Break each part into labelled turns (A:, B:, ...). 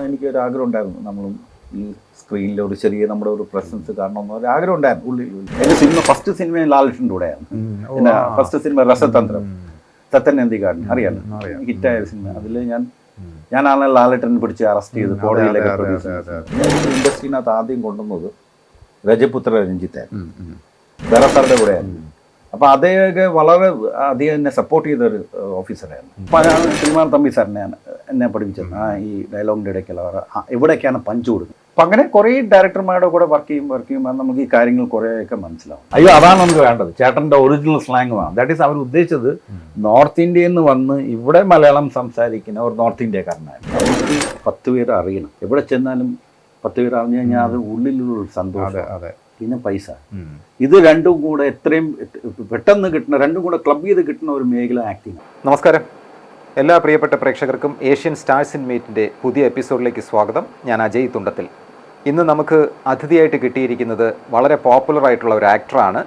A: എനിക്കൊരു ആഗ്രഹം ഉണ്ടായിരുന്നു. നമ്മളും ഈ സ്ക്രീനിൽ ഒരു ചെറിയ നമ്മുടെ ഒരു പ്രസൻസ് കാണണമെന്ന് ഒരു ആഗ്രഹം ഉണ്ടായിരുന്നു ഉള്ളിൽ. എൻ്റെ സിനിമ ഫസ്റ്റ് സിനിമ ലാലേട്ടൻ്റെ കൂടെയാണ്. എൻ്റെ ഫസ്റ്റ് സിനിമ രസതന്ത്രം, സത്യൻ നന്ദിക്കാടൻ അറിയാലോ, ഹിറ്റായ സിനിമ. അതിൽ ഞാനാണ് ലാലേട്ടനെ പിടിച്ച് അറസ്റ്റ് ചെയ്ത് കോടതിയിലേക്ക് ഇൻഡസ്ട്രീനകത്ത് ആദ്യം കൊണ്ടുവന്നത് രജപുത്ര രഞ്ജിത്തായിരുന്നു, ബെറസാറിൻ്റെ കൂടെയായിരുന്നു. അപ്പോൾ അദ്ദേഹമൊക്കെ വളരെ അധികം എന്നെ സപ്പോർട്ട് ചെയ്ത ഒരു ഓഫീസറായിരുന്നു. അപ്പോൾ ഞാൻ ശ്രീമാൻ തമ്പി സാറിനെയാണ് എന്നെ പഠിപ്പിച്ചത്. ഈ ഡയലോഗിൻ്റെ ഇടയ്ക്കുള്ള എവിടേക്കാണ് പഞ്ച് കൊടുക്കുന്നത്. അപ്പം അങ്ങനെ കുറേ ഡയറക്ടർമാരുടെ കൂടെ വർക്ക് ചെയ്യുമ്പോൾ നമുക്ക് ഈ കാര്യങ്ങൾ കുറേയൊക്കെ മനസ്സിലാവും. അയ്യോ, അതാണ് നമുക്ക് വേണ്ടത്. ചേട്ടൻ്റെ ഒറിജിനൽ സ്ലാങ്ങുമാണ്. ദാറ്റ് ഈസ് അവർ ഉദ്ദേശിച്ചത് നോർത്ത് ഇന്ത്യയിൽ നിന്ന് വന്ന് ഇവിടെ മലയാളം സംസാരിക്കുന്ന ഒരു നോർത്ത് ഇന്ത്യക്കാരനായിരുന്നു. അവർക്ക് 10 പേര് അറിയണം. എവിടെ ചെന്നാലും 10 പേര് അറിഞ്ഞു കഴിഞ്ഞാൽ അത് ഉള്ളിലുള്ള സന്തോഷം, പിന്നെ പൈസ, ഇത് രണ്ടും കൂടെ എത്രയും പെട്ടെന്ന് കിട്ടുന്ന, രണ്ടും കൂടെ ക്ലബ് ചെയ്ത് കിട്ടുന്ന ഒരു മേഖല ആക്ടിങ്.
B: നമസ്കാരം എല്ലാ പ്രിയപ്പെട്ട പ്രേക്ഷകർക്കും ഏഷ്യൻ സ്റ്റാർസ് ഇൻ മീറ്റിൻ്റെ പുതിയ എപ്പിസോഡിലേക്ക് സ്വാഗതം. ഞാൻ അജയ് തുണ്ടത്തിൽ. ഇന്ന് നമുക്ക് അതിഥിയായിട്ട് കിട്ടിയിരിക്കുന്നത് വളരെ പോപ്പുലറായിട്ടുള്ള ഒരു ആക്ടറാണ്.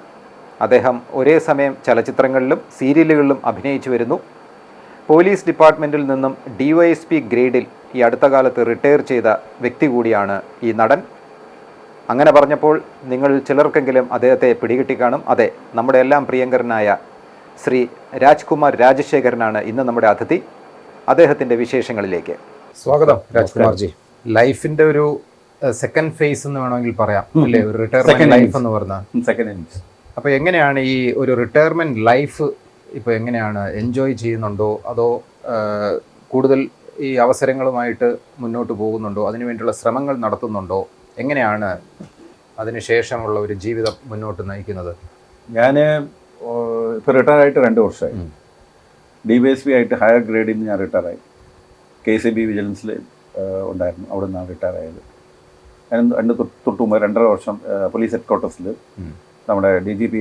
B: അദ്ദേഹം ഒരേ സമയം ചലച്ചിത്രങ്ങളിലും സീരിയലുകളിലും അഭിനയിച്ചു വരുന്നു. പോലീസ് ഡിപ്പാർട്ട്മെൻറ്റിൽ നിന്നും DYSP ഗ്രേഡിൽ ഈ അടുത്ത കാലത്ത് റിട്ടയർ ചെയ്ത വ്യക്തി കൂടിയാണ് ഈ നടൻ. അങ്ങനെ പറഞ്ഞപ്പോൾ നിങ്ങൾ ചിലർക്കെങ്കിലും അദ്ദേഹത്തെ പിടികിട്ടിക്കാണും. അതെ, നമ്മുടെ എല്ലാം പ്രിയങ്കരനായ ശ്രീ രാജ്കുമാർ രാജശേഖരനാണ് ഇന്ന് നമ്മുടെ അതിഥി. അദ്ദേഹത്തിൻ്റെ വിശേഷങ്ങളിലേക്ക് സ്വാഗതം. രാജ്കുമാർജി, ലൈഫിൻ്റെ ഒരു സെക്കൻഡ് ഫേസ് എന്ന് വേണമെങ്കിൽ പറയാം അല്ലേ, ഒരു റിട്ടയർമെന്റ് ലൈഫ് എന്ന് പറഞ്ഞാൽ. അപ്പോൾ എങ്ങനെയാണ് ഈ ഒരു റിട്ടയർമെന്റ് ലൈഫ് ഇപ്പോൾ എങ്ങനെയാണ് എൻജോയ് ചെയ്യുന്നുണ്ടോ, അതോ കൂടുതൽ ഈ അവസരങ്ങളുമായിട്ട് മുന്നോട്ട് പോകുന്നുണ്ടോ, അതിനുവേണ്ടിയുള്ള ശ്രമങ്ങൾ നടത്തുന്നുണ്ടോ, എങ്ങനെയാണ് അതിനുശേഷമുള്ള ഒരു ജീവിതം മുന്നോട്ട് നയിക്കുന്നത്?
A: ഞാൻ ഇപ്പോൾ റിട്ടയർ ആയിട്ട് 2 വർഷമായി. DYSP ആയിട്ട് ഹയർ ഗ്രേഡിൽ നിന്ന് ഞാൻ റിട്ടയറായി. KCB വിജിലൻസിൽ ഉണ്ടായിരുന്നു, അവിടെ നിന്നാണ് റിട്ടയർ ആയത്. ഞാൻ തൊട്ട് മുമ്പ് 2.5 വർഷം പോലീസ് ഹെഡ് ക്വാർട്ടേഴ്സിൽ നമ്മുടെ DGP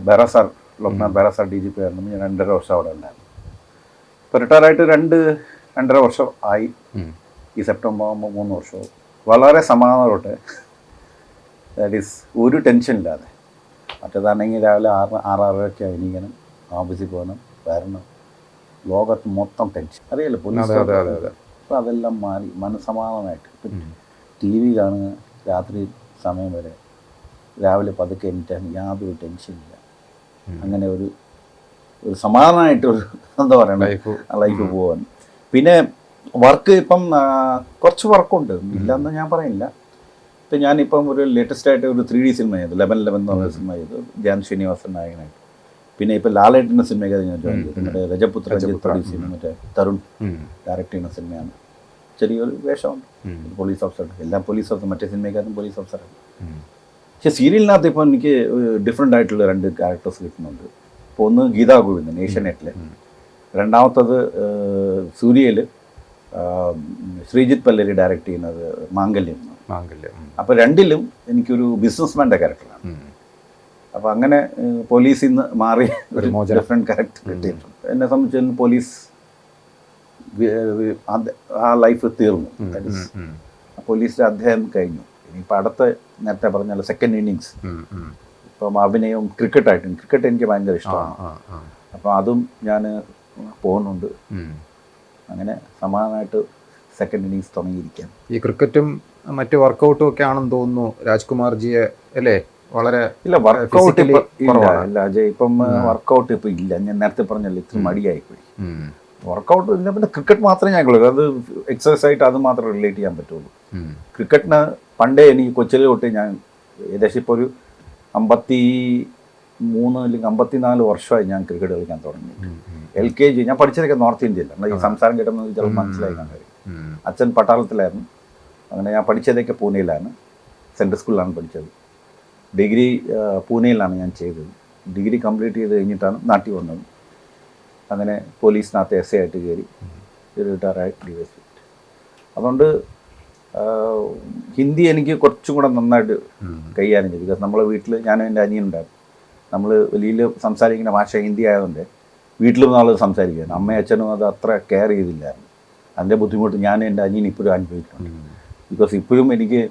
A: ബെറസാർ, ലോക്നാഥ് ബെറസാർ DGP ആയിരുന്നു. ഞാൻ 2.5 വർഷം അവിടെ ഉണ്ടായിരുന്നു. ഇപ്പോൾ റിട്ടയർ ആയിട്ട് 2.5 വർഷം ആയി. ഈ സെപ്റ്റംബർ ആകുമ്പോൾ 3 വർഷവും. വളരെ സമാധാനത്തോടെ, ദാറ്റ് ഈസ് ഒരു ടെൻഷൻ ഇല്ലാതെ. മറ്റേതാണെങ്കിൽ രാവിലെ 6:30 എണീക്കണം, ഓഫീസിൽ പോകണം, വരണം, ലോകത്ത് മൊത്തം ടെൻഷൻ അറിയാലോ പോലീസ്. അപ്പോൾ അതെല്ലാം മാറി മനസ്സമാധാനമായിട്ട് TV കാണുക, രാത്രി സമയം വരെ, രാവിലെ പതുക്കെ എണീറ്റാൽ യാതൊരു ടെൻഷനില്ല. അങ്ങനെ ഒരു സമാധാനമായിട്ടൊരു എന്താ പറയണ ലൈഫ് പോകാൻ. പിന്നെ വർക്ക് ഇപ്പം കുറച്ച് വർക്കുണ്ട്, ഇല്ലയെന്ന് ഞാൻ പറയില്ല. ഇപ്പം ഞാനിപ്പം ഒരു ലേറ്റസ്റ്റ് ആയിട്ട് ഒരു 3D സിനിമ ചെയ്തു, 11 എന്ന് പറഞ്ഞ സിനിമ ചെയ്തു, ധ്യാൻ ശ്രീനിവാസൻ നായകനായിട്ട്. പിന്നെ ഇപ്പോൾ ലാലേട്ടൻ്റെ സിനിമയൊക്കെ ഞാൻ ജോയിൻ ചെയ്തു. മറ്റേ രജപുത്ര പ്രൊഡ്യൂസ് ചെയ്യുന്ന മറ്റേ തരുൺ ഡയറക്റ്റ് ചെയ്യുന്ന സിനിമയാണ്. ചെറിയൊരു വേഷമുണ്ട്, പോലീസ് ഓഫീസർ. എല്ലാം പോലീസ് ഓഫീസർ, മറ്റേ സിനിമയ്ക്കകത്തും പോലീസ് ഓഫീസറാണ്. പക്ഷേ സീരിയലിനകത്ത് ഇപ്പോൾ എനിക്ക് ഡിഫറെൻ്റ് ആയിട്ടുള്ള 2 ക്യാരക്ടേഴ്സ് കിട്ടുന്നുണ്ട്. ഇപ്പോൾ ഒന്ന് ഗീതാ ഗോവിന്ദൻ ഏഷ്യാനെറ്റിലെ, രണ്ടാമത്തത് സൂര്യയിൽ ശ്രീജിത്ത് പല്ലരി ഡയറക്റ്റ് ചെയ്യുന്നത് മാംഗല്യം. അപ്പോൾ 2ലും എനിക്കൊരു ബിസിനസ്മാൻ്റെ ക്യാരക്ടറാണ്. അപ്പോൾ അങ്ങനെ പോലീസിൽ നിന്ന് മാറി ഒരു ഡിഫറെൻറ്റ് ക്യാരക്ടർ കിട്ടിയിട്ടുണ്ട്. എന്നെ സംബന്ധിച്ച് പോലീസ് ആ ലൈഫ് തീർന്നു. പോലീസിൻ്റെ അധ്യായം കഴിഞ്ഞു. ഇനിയിപ്പോൾ അടുത്ത നേരത്തെ പറഞ്ഞാൽ സെക്കൻഡ് ഇന്നിങ്സ്. ഇപ്പം അഭിനയവും ക്രിക്കറ്റായിട്ടും, ക്രിക്കറ്റ് എനിക്ക് ഭയങ്കര ഇഷ്ടമാണ്. അപ്പോൾ അതും ഞാൻ പോകുന്നുണ്ട്. അങ്ങനെ സമാധാനമായിട്ട് സെക്കൻഡ് ഇന്നിങ്സ് തുടങ്ങിയിരിക്കാം.
B: ഈ ക്രിക്കറ്റും മറ്റ് വർക്കൗട്ടും ഒക്കെ ആണെന്ന് തോന്നുന്നു രാജ്കുമാർജിയെ അല്ലേ? വളരെ
A: ഇല്ല, വർക്കൗട്ട് ഇല്ല അജയ്. ഇപ്പം വർക്കൗട്ട് ഇപ്പം ഇല്ല. ഞാൻ നേരത്തെ പറഞ്ഞല്ലോ, ഇത്ര മടിയായിപ്പോയി. വർക്കൗട്ട് ഇല്ല. പിന്നെ ക്രിക്കറ്റ് മാത്രമേ ഞങ്ങളുള്ളൂ. അത് എക്സസൈസ് ആയിട്ട് അത് മാത്രം റിലേറ്റ് ചെയ്യാൻ പറ്റുള്ളൂ. ക്രിക്കറ്റിന് പണ്ടേ എനിക്ക് കൊച്ചിലെ തൊട്ട് ഞാൻ ഏകദേശം ഇപ്പോൾ ഒരു 53 അല്ലെങ്കിൽ 54 വർഷമായി ഞാൻ ക്രിക്കറ്റ് കളിക്കാൻ തുടങ്ങി. LKG ഞാൻ പഠിച്ചതൊക്കെ നോർത്ത് ഇന്ത്യയിലാണ്. ഈ സംസാരം കേട്ടുന്നത് ചിലപ്പോൾ മനസ്സിലായി കാര്യം. അച്ഛൻ പട്ടാളത്തിലായിരുന്നു. അങ്ങനെ ഞാൻ പഠിച്ചതൊക്കെ പൂനെയിലാണ്, സെൻട്രൽ സ്കൂളിലാണ് പഠിച്ചത്. ഡിഗ്രി പൂനെയിലാണ് ഞാൻ ചെയ്തത്. ഡിഗ്രി കംപ്ലീറ്റ് ചെയ്ത് കഴിഞ്ഞിട്ടാണ് നാട്ടിൽ വന്നത്. അങ്ങനെ പോലീസിനകത്ത് SA ആയിട്ട് കയറി റിട്ടയറായി DYSP. അതുകൊണ്ട് ഹിന്ദി എനിക്ക് കുറച്ചും കൂടെ നന്നായിട്ട് കൈകാര്യം ചെയ്തു. ബിക്കോസ് നമ്മളെ വീട്ടിൽ ഞാനും എൻ്റെ അനിയനുണ്ടായിരുന്നു. നമ്മൾ വലിയ സംസാരിക്കുന്ന ഭാഷ ഹിന്ദി ആയതുകൊണ്ട് വീട്ടിലും നമ്മൾ സംസാരിക്കുകയാണ്. അമ്മയും അച്ഛനും അത് അത്ര കെയർ ചെയ്തില്ലായിരുന്നു. അതിൻ്റെ ബുദ്ധിമുട്ട് ഞാൻ എൻ്റെ അനിയൻ ഇപ്പോഴും അനുഭവിക്കുന്നുണ്ട്. ബിക്കോസ് ഇപ്പോഴും എനിക്ക്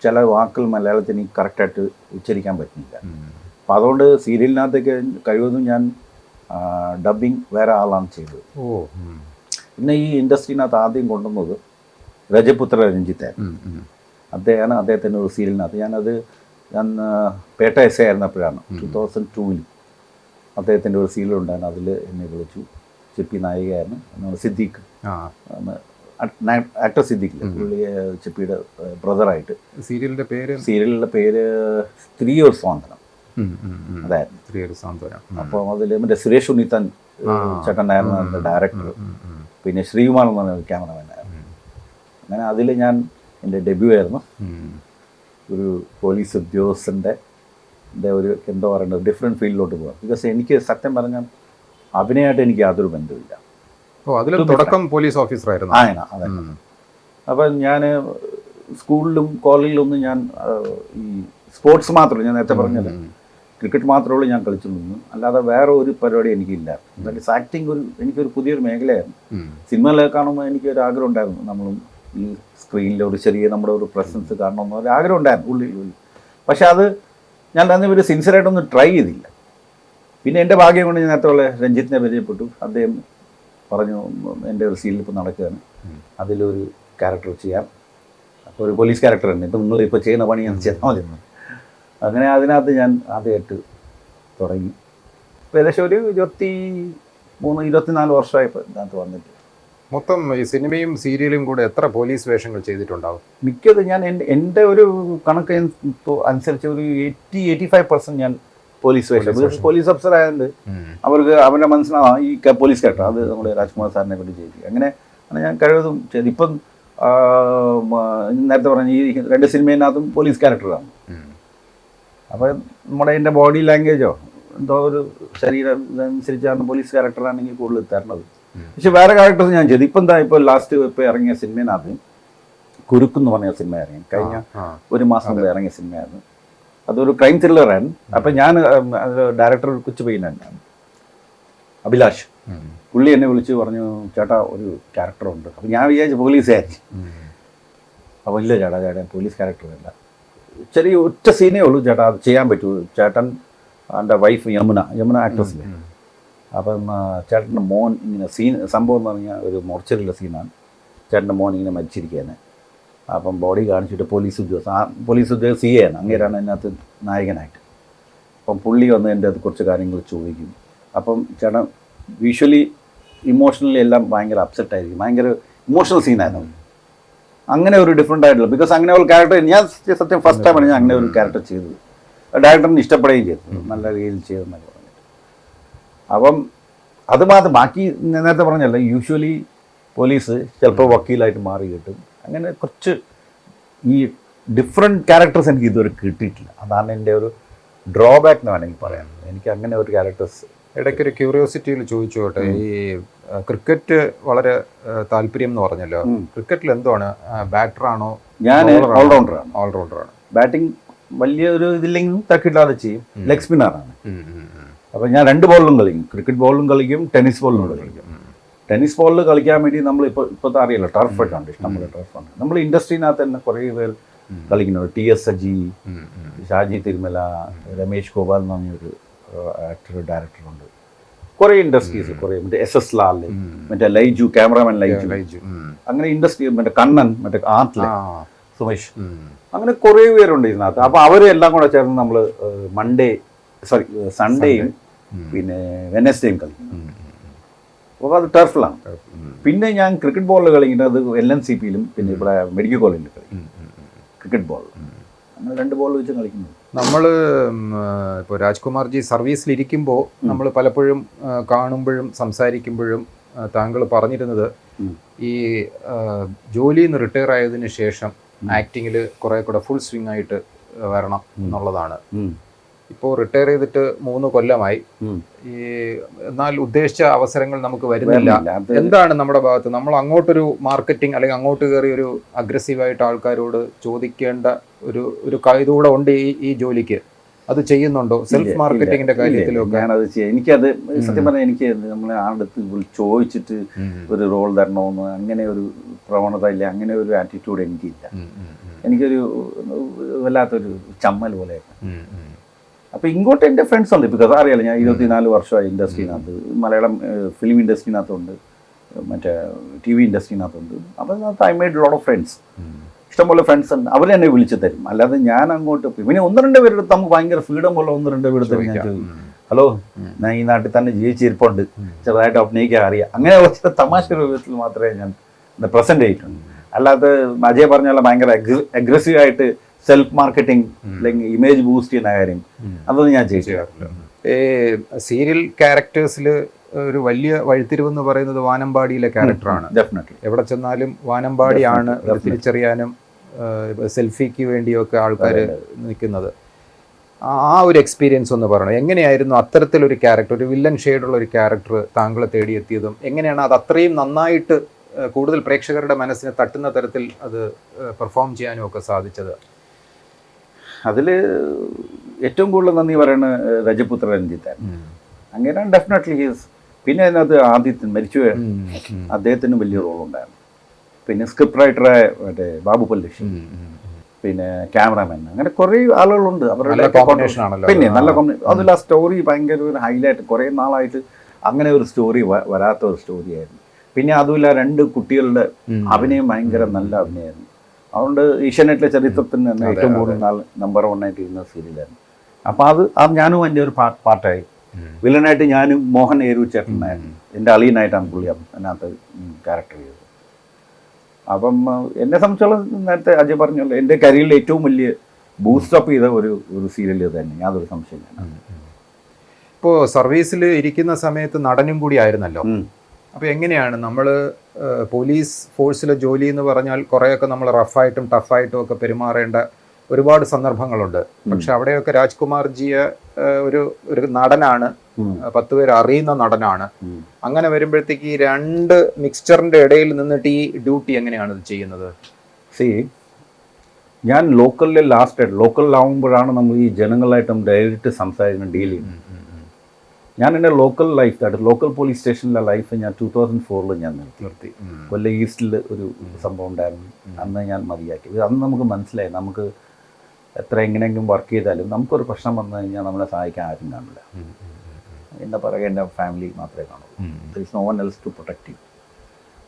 A: ചില വാക്കുകൾ മലയാളത്തിൽ എനിക്ക് കറക്റ്റായിട്ട് ഉച്ചരിക്കാൻ പറ്റുന്നില്ല. അപ്പോൾ അതുകൊണ്ട് സീരിയലിനകത്തേക്ക് കഴിവതും ഞാൻ ഡബ്ബിങ് വേറെ ആളാണ് ചെയ്തത്. പിന്നെ ഈ ഇൻഡസ്ട്രീനകത്ത് ആദ്യം കൊണ്ടുവന്നത് രജപുത്ര രഞ്ജിത്തായിരുന്നു. അദ്ദേഹമാണ് അദ്ദേഹത്തിൻ്റെ ഒരു സീരിയലിനകത്ത് ഞാൻ പേട്ട എസ് എ ആയിരുന്നപ്പോഴാണ് 2002 അദ്ദേഹത്തിൻ്റെ ഒരു സീരിയൽ ഉണ്ടായിരുന്നു. അതിൽ എന്നെ വിളിച്ചു. ചിപ്പി നായികയായിരുന്നു. നമ്മുടെ സിദ്ദീഖ്, ആക്ടർ സിദ്ദീഖില്ല, പുള്ളി ചിപ്പിയുടെ ബ്രദറായിട്ട്. സീരിയലിൻ്റെ പേര് സ്ത്രീയൊരു സ്വാതന്ത്ര്യം അതായിരുന്നു. അപ്പോൾ അതിൽ മറ്റേ സുരേഷ് ഉണ്ണിത്താൻ ചേട്ടനായിരുന്നു അതിൻ്റെ ഡയറക്ടർ. പിന്നെ ശ്രീകുമാർ എന്ന് പറഞ്ഞ ക്യാമറമാനായിരുന്നു. അങ്ങനെ അതിൽ ഞാൻ എൻ്റെ ഡെബ്യൂ ആയിരുന്നു. ഒരു പോലീസ് ഉദ്യോഗസ്ഥൻ്റെ ഒരു എന്താ പറയുന്നത് ഡിഫറെൻറ്റ് ഫീൽഡിലോട്ട് പോകാം. ബിക്കോസ് എനിക്ക് സത്യം പറഞ്ഞാൽ അഭിനയമായിട്ട് എനിക്ക് യാതൊരു ബന്ധമില്ല.
B: പോലീസ് ഓഫീസറായിരുന്നു.
A: അതെ. അപ്പം ഞാൻ സ്കൂളിലും കോളേജിലൊന്നും ഞാൻ ഈ സ്പോർട്സ് മാത്രമേ, ഞാൻ നേരത്തെ പറഞ്ഞത് ക്രിക്കറ്റ് മാത്രമേ ഞാൻ കളിച്ചു നിന്നു. അല്ലാതെ വേറെ ഒരു പരിപാടി എനിക്കില്ല. ദാറ്റ് ആക്ടിങ് എനിക്കൊരു പുതിയൊരു മേഖലയായിരുന്നു. സിനിമയിലൊക്കെ കാണുമ്പോൾ എനിക്കൊരു ആഗ്രഹം ഉണ്ടായിരുന്നു, നമ്മളും ഈ സ്ക്രീനിൽ ഒരു ചെറിയ നമ്മുടെ ഒരു പ്രസൻസ് കാണണമെന്ന് ഒരു ആഗ്രഹം ഉണ്ടായിരുന്നു ഉള്ളിൽ. പക്ഷെ അത് ഞാൻ തന്നെ ഒരു സിൻസിയറായിട്ടൊന്നും ട്രൈ ചെയ്തില്ല. പിന്നെ എൻ്റെ ഭാഗ്യം കൊണ്ട് ഞാൻ നേരത്തെ ഉള്ള രഞ്ജിത്തിനെ പരിചയപ്പെട്ടു. അദ്ദേഹം പറഞ്ഞു എൻ്റെ ഒരു സീരിയൽ ഇപ്പോൾ നടക്കുകയാണ്, അതിലൊരു ക്യാരക്ടർ ചെയ്യാം. അപ്പോൾ ഒരു പോലീസ് ക്യാരക്ടർ തന്നെ, ഇപ്പോൾ നിങ്ങളിപ്പോൾ ചെയ്യുന്ന പണി ഞാൻ ചെയ്താൽ മതി. അങ്ങനെ അതിനകത്ത് ഞാൻ ആദ്യമായിട്ട് തുടങ്ങി. ഇപ്പോൾ ഏകദേശം ഒരു 23-24 വർഷമായപ്പോൾ ഇതിനകത്ത് വന്നിട്ട്.
B: മൊത്തം ഈ സിനിമയും സീരിയലും കൂടെ എത്ര പോലീസ് വേഷങ്ങൾ ചെയ്തിട്ടുണ്ടാവും?
A: മിക്കത് ഞാൻ എൻ്റെ ഒരു കണക്ക് അനുസരിച്ച് ഒരു 80-85% ഞാൻ പോലീസ് വേഷം. പോലീസ് ഓഫീസർ ആയതുകൊണ്ട് അവർക്ക് അവരുടെ മനസ്സിലാവും ഈ പോലീസ് ക്യാരക്ടർ അത് നമ്മുടെ രാജ്കുമാർ സാറിനെ കൊണ്ട് ചെയ്തു. അങ്ങനെ ഞാൻ കഴിവതും ചെയ്തു. ഇപ്പം നേരത്തെ പറഞ്ഞ ഈ 2 സിനിമയിനകത്തും പോലീസ് ക്യാരക്ടറാണ്. അപ്പോൾ നമ്മുടെ എൻ്റെ ബോഡി ലാംഗ്വേജോ എന്തോ ഒരു ശരീരം ഇതനുസരിച്ചാണ് പോലീസ് ക്യാരക്ടറാണെങ്കിൽ കൂടുതൽ തരണത്. പക്ഷെ വേറെ ക്യാരക്ടേഴ്സ് ഞാൻ ചെയ്തു. ഇപ്പോൾ ലാസ്റ്റ് ഇപ്പോൾ ഇറങ്ങിയ സിനിമയിനകത്ത് കുരുക്കെന്ന് പറഞ്ഞ സിനിമ ഇറങ്ങി, കഴിഞ്ഞ ഒരു മാസം മുമ്പ് ഇറങ്ങിയ സിനിമയായിരുന്നു. അതൊരു ക്രൈം ത്രില്ലറായിരുന്നു. അപ്പം ഞാൻ ഡയറക്ടർ കൊച്ചു പയ്യനാണ് അഭിലാഷ്. പുള്ളി എന്നെ വിളിച്ച് പറഞ്ഞു, ചേട്ടാ ഒരു ക്യാരക്ടറുണ്ട്. അപ്പം ഞാൻ വിചാരിച്ചു പോലീസായിരിക്കും. അപ്പോൾ ഇല്ല ചേട്ടാ പോലീസ് ക്യാരക്ടറല്ല, ചെറിയ ഒറ്റ സീനേ ഉള്ളൂ ചേട്ടാ, അത് ചെയ്യാൻ പറ്റൂ. ചേട്ടൻ എൻ്റെ വൈഫ് യമുന ആക്ട്രസില്ലേ, അപ്പം ചേട്ടൻ്റെ മോൻ ഇങ്ങനെ സംഭവം എന്ന് പറഞ്ഞാൽ ഒരു മോർച്ചറിയുള്ള സീനാണ്. ചേട്ടൻ്റെ മോൻ ഇങ്ങനെ മരിച്ചിരിക്കുകയാണ്. അപ്പം ബോഡി കാണിച്ചിട്ട് പോലീസ് ഉദ്യോഗസ്ഥ സി ആണ്, അങ്ങേരാണ് അതിനകത്ത് നായകനായിട്ട്. അപ്പം പുള്ളി വന്ന് എൻ്റെ അത് കുറച്ച് കാര്യങ്ങൾ ചോദിക്കും. അപ്പം ചേട്ടൻ വിഷ്വലി ഇമോഷണലി എല്ലാം ഭയങ്കര അപ്സെറ്റായിരിക്കും, ഭയങ്കര ഇമോഷണൽ സീനായിരുന്നു. അങ്ങനെ ഒരു ഡിഫറെൻ്റ് ആയിട്ടുള്ള, ബിക്കോസ് അങ്ങനെ ഒരു ക്യാരക്ടർ ഞാൻ സത്യം ഫസ്റ്റ് ടൈമാണ് ഞാൻ അങ്ങനെ ഒരു ക്യാരക്ടർ ചെയ്തത്. ഡയറക്ടറിന് ഇഷ്ടപ്പെടുകയും ചെയ്തു, നല്ല രീതിയിൽ ചെയ്തെന്നൊക്കെ പറഞ്ഞിട്ട്. അപ്പം അത് മാത്രം, ബാക്കി നേരത്തെ പറഞ്ഞല്ല, യൂഷ്വലി പോലീസ് ചിലപ്പോൾ വക്കീലായിട്ട് മാറി കിട്ടും. അങ്ങനെ കുറച്ച് ഈ ഡിഫറെൻറ്റ് ക്യാരക്ടേഴ്സ് എനിക്ക് ഇതുവരെ കിട്ടിയിട്ടില്ല. അതാണ് എൻ്റെ ഒരു ഡ്രോബാക്ക് എന്ന് വേണമെങ്കിൽ പറയാം. എനിക്ക് അങ്ങനെ ഒരു ക്യാരക്ടേഴ്സ്.
B: ഇടയ്ക്കൊരു ക്യൂരിയോസിറ്റിയിൽ ചോദിച്ചോട്ടെ, ഈ ക്രിക്കറ്റ് വളരെ താല്പര്യം എന്ന് പറഞ്ഞല്ലോ, ക്രിക്കറ്റിൽ എന്താണ്, ബാറ്ററാണോ?
A: ഞാൻ ഓൾറൗണ്ടറാണ്.
B: ഓൾറൗണ്ടറാണ്.
A: ബാറ്റിംഗ് വലിയൊരു ഇതില്ലെങ്കിലും തക്കില്ലാതെ ചെയ്യും. ലെഗ് സ്പിന്നറാണ്. അപ്പോൾ ഞാൻ 2 ബോളിലും കളിക്കും, ക്രിക്കറ്റ് ബോളിലും കളിക്കും, ടെന്നീസ് ബോളിലും കളിക്കും. ടെന്നീസ് ബോളിൽ കളിക്കാൻ വേണ്ടി നമ്മൾ ഇപ്പോഴത്തെ അറിയില്ല, ടർഫൊക്കെ ഉണ്ട്, ഇഷ്ടംപോലെ ടർഫുണ്ട്. നമ്മൾ ഇൻഡസ്ട്രീനകത്ത് തന്നെ കുറേ പേർ കളിക്കുന്നുണ്ട്. TS സജി, ഷാജി തിരുമല, രമേശ് ഗോപാൽ എന്ന് പറഞ്ഞൊരു ആക്ടർ ഡയറക്ടറുണ്ട്. കുറേ ഇൻഡസ്ട്രീസ്, കുറേ മറ്റേ SS ലാൽ, മറ്റേ ലൈജു, ക്യാമറാമാൻ ലൈജു, അങ്ങനെ ഇൻഡസ്ട്രി, മറ്റേ കണ്ണൻ, മറ്റേ ആർട്ടിലെ സുമേഷ്, അങ്ങനെ കുറേ പേരുണ്ട് ഇതിനകത്ത്. അപ്പോൾ അവരെല്ലാം കൂടെ ചേർന്ന് നമ്മൾ സൺഡേയും പിന്നെ വെനസ്ഡേയും കളിക്കും. അപ്പോൾ അത് ടർഫിലാണ്. പിന്നെ ഞാൻ ക്രിക്കറ്റ് ബോളിൽ കളിക്കുന്നത് LNCPയിലും പിന്നെ ഇവിടെ മെഡിക്കൽ കോളേജിൽ കളിക്കും ക്രിക്കറ്റ് ബോൾ. അങ്ങനെ 2 ബോൾ വെച്ച് കളിക്കുന്നു.
B: നമ്മൾ ഇപ്പോൾ രാജ്കുമാർജി സർവീസിലിരിക്കുമ്പോൾ നമ്മൾ പലപ്പോഴും കാണുമ്പോഴും സംസാരിക്കുമ്പോഴും താങ്കൾ പറഞ്ഞിരുന്നത് ഈ ജോലിയിൽ നിന്ന് റിട്ടയർ ആയതിനു ശേഷം ആക്ടിങ്ങിൽ കുറേ കൂടെ ഫുൾ സ്വിംഗ് ആയിട്ട് വരണം എന്നുള്ളതാണ്. ഇപ്പോൾ റിട്ടയർ ചെയ്തിട്ട് 3 കൊല്ലമായി. ഈ എന്നാൽ ഉദ്ദേശിച്ച അവസരങ്ങൾ നമുക്ക് വരുന്നില്ല. എന്താണ് നമ്മുടെ ഭാഗത്ത് നമ്മൾ അങ്ങോട്ടൊരു മാർക്കറ്റിംഗ് അല്ലെങ്കിൽ അങ്ങോട്ട് കയറി ഒരു അഗ്രസീവായിട്ട് ആൾക്കാരോട് ചോദിക്കേണ്ട ഒരു ഇതുകൂടെ ഉണ്ട് ഈ ജോലിക്ക്? അത് ചെയ്യുന്നുണ്ടോ സെൽഫ് മാർക്കറ്റിങ്ങിന്റെ കാര്യത്തിലൊക്കെ?
A: ഞാനത് ചെയ്യാം. എനിക്കത് സത്യം പറഞ്ഞാൽ എനിക്ക് നമ്മളെ ആളുടെ ചോദിച്ചിട്ട് ഒരു റോൾ തരണമെന്ന് അങ്ങനെ ഒരു പ്രവണത ഇല്ല, അങ്ങനെ ഒരു ആറ്റിറ്റ്യൂഡ് എനിക്കില്ല. എനിക്കൊരു വല്ലാത്തൊരു ചമ്മൽ പോലെയാണ്. അപ്പോൾ ഇങ്ങോട്ട് എൻ്റെ ഫ്രണ്ട്സ് ഉണ്ട്. ബിക്കോസ് അറിയാലോ, ഞാൻ 24 വർഷമായി ഇൻഡസ്ട്രീനകത്ത്, മലയാളം ഫിലിം ഇൻഡസ്ട്രീനകത്തുണ്ട്. മറ്റേ TV ഇൻഡസ്ട്രീനകത്തുണ്ട്. അപ്പോൾ അതിനകത്ത് I made lot of friends. ഇഷ്ടംപോലെ ഫ്രണ്ട്സ് ഉണ്ട്. അവർ എന്നെ വിളിച്ച് തരും. അല്ലാതെ ഞാൻ അങ്ങോട്ട് പിന്നെ 1-2 പേരെടുത്ത് നമുക്ക് ഭയങ്കര ഫ്രീഡം ഉള്ള 1-2 പേരെടുത്ത് ഞാൻ ചോദിക്കും, ഹലോ ഞാൻ ഈ നാട്ടിൽ തന്നെ ജീവിച്ചിരിപ്പുണ്ട്, ചെറുതായിട്ട് അഭിനയിക്കാൻ അറിയാം, അങ്ങനെയുള്ള ചില തമാശ രൂപത്തിൽ മാത്രമേ ഞാൻ പ്രസൻറ്റ് ചെയ്തിട്ടുണ്ട്. അല്ലാതെ അജയ് പറഞ്ഞ ഭയങ്കര അഗ്രസീവായിട്ട് സെൽഫ് മാർക്കറ്റിംഗ് അല്ലെങ്കിൽ ഇമേജ് ബൂസ്റ്റ് ചെയ്യുന്ന കാര്യം അതൊന്നും ഞാൻ ചെയ്യില്ല.
B: സീരിയൽ ക്യാരക്ടേഴ്സിൽ ഒരു വലിയ വഴിത്തിരിവെന്ന് പറയുന്നത് വാനമ്പാടിയിലെ ക്യാരക്ടറാണ്.
A: ഡെഫിനറ്റ്ലി
B: എവിടെ ചെന്നാലും വാനമ്പാടിയാണ് തിരിച്ചറിയാനും സെൽഫിക്ക് വേണ്ടിയൊക്കെ ആൾക്കാർ നിൽക്കുന്നത്. ആ ഒരു എക്സ്പീരിയൻസ് ഒന്ന് പറയണം. എങ്ങനെയായിരുന്നു അത്തരത്തിലൊരു ക്യാരക്ടർ, ഒരു വില്ലൻ ഷെയ്ഡുള്ള ഒരു ക്യാരക്ടർ താങ്കളെ തേടിയെത്തിയതും എങ്ങനെയാണ് അത് അത്രയും നന്നായിട്ട് കൂടുതൽ പ്രേക്ഷകരുടെ മനസ്സിനെ തട്ടുന്ന തരത്തിൽ അത് പെർഫോം ചെയ്യാനും ഒക്കെ സാധിച്ചത്?
A: അതിൽ ഏറ്റവും കൂടുതൽ നന്ദി പറയുന്നത് രജപുത്ര രഞ്ജിത്തായിരുന്നു. അങ്ങനെയാണ് ഡെഫിനറ്റ്ലി ഹീസ്. പിന്നെ അതിനകത്ത് ആദിത്യൻ മരിച്ചു, അദ്ദേഹത്തിന് വലിയ റോളുണ്ടായിരുന്നു. പിന്നെ സ്ക്രിപ്റ്റ് റൈറ്ററെ മറ്റേ ബാബു പല്ലിഷ്, പിന്നെ ക്യാമറാമാൻ, അങ്ങനെ കുറേ ആളുകളുണ്ട്. അവരുടെ പിന്നെ നല്ല കോമ്പിനേഷൻ. അതിൽ ആ സ്റ്റോറി ഭയങ്കര ഒരു ഹൈലൈറ്റ്. കുറേ നാളായിട്ട് അങ്ങനെ ഒരു സ്റ്റോറി വരാത്ത ഒരു സ്റ്റോറിയായിരുന്നു. പിന്നെ അതുമില്ല 2 കുട്ടികളുടെ അഭിനയം ഭയങ്കര നല്ല അഭിനയമായിരുന്നു. അതുകൊണ്ട് ഏഷ്യാനെറ്റിലെ ചരിത്രത്തിന് തന്നെ ഏറ്റവും കൂടുതൽ നമ്പർ 1 ആയിട്ട് ഇരുന്ന സീരിയലായിരുന്നു. അപ്പോൾ അത് ഞാനും എൻ്റെ ഒരു പാർട്ടായി. വില്ലനായിട്ട് ഞാനും മോഹൻ ഏരൂച്ചേട്ടനായിരുന്നു, എൻ്റെ അളിയനായിട്ടാണ് പുള്ളി അതിനകത്ത് ക്യാരക്ടർ ചെയ്തത്. അപ്പം എന്നെ സംബന്ധിച്ചോളം നേരത്തെ അജയ് പറഞ്ഞല്ലോ, എൻ്റെ കരിയറിൽ ഏറ്റവും വലിയ ബൂസ്റ്റപ്പ് ചെയ്ത ഒരു സീരിയൽ ഇത് തന്നെ, യാതൊരു സംശയമില്ല.
B: ഇപ്പോൾ സർവീസിൽ ഇരിക്കുന്ന സമയത്ത് നടനും കൂടി ആയിരുന്നല്ലോ. അപ്പോൾ എങ്ങനെയാണ് നമ്മൾ പോലീസ് ഫോഴ്സിലെ ജോലി എന്ന് പറഞ്ഞാൽ കുറേയൊക്കെ നമ്മൾ റഫായിട്ടും ടഫായിട്ടും ഒക്കെ പെരുമാറേണ്ട ഒരുപാട് സന്ദർഭങ്ങളുണ്ട്. പക്ഷെ അവിടെയൊക്കെ രാജ്കുമാർ ജിയെ ഒരു നടനാണ്, 10 പേര് അറിയുന്ന നടനാണ്. അങ്ങനെ വരുമ്പോഴത്തേക്ക് ഈ 2 മിക്സ്ചറിന്റെ ഇടയിൽ നിന്നിട്ട് ഈ ഡ്യൂട്ടി എങ്ങനെയാണ് ഇത് ചെയ്യുന്നത്?
A: ഞാൻ ലോക്കലിലാവുമ്പോഴാണ് നമ്മൾ ഈ ജനങ്ങളായിട്ടും ഡയറക്റ്റ് സംസാരിക്കണം, ഡീൽ ചെയ്യുന്നത്. ഞാൻ എൻ്റെ ലോക്കൽ ലൈഫ്, ലോക്കൽ പോലീസ് സ്റ്റേഷനിലെ ലൈഫ് ഞാൻ 2004 ഞാൻ നിർത്തി. കൊല്ലം ഈസ്റ്റിൽ ഒരു സംഭവം ഉണ്ടായിരുന്നു, അന്ന് ഞാൻ മതിയാക്കി. അന്ന് നമുക്ക് മനസ്സിലായി, നമുക്ക് എത്ര എങ്ങനെയെങ്കിലും വർക്ക് ചെയ്താലും നമുക്കൊരു പ്രശ്നം വന്നു കഴിഞ്ഞാൽ നമ്മളെ സഹായിക്കാൻ ആരും കാണില്ല. എൻ്റെ പുറകെ എൻ്റെ ഫാമിലി മാത്രമേ കാണുള്ളൂ. There is no one else to protect you.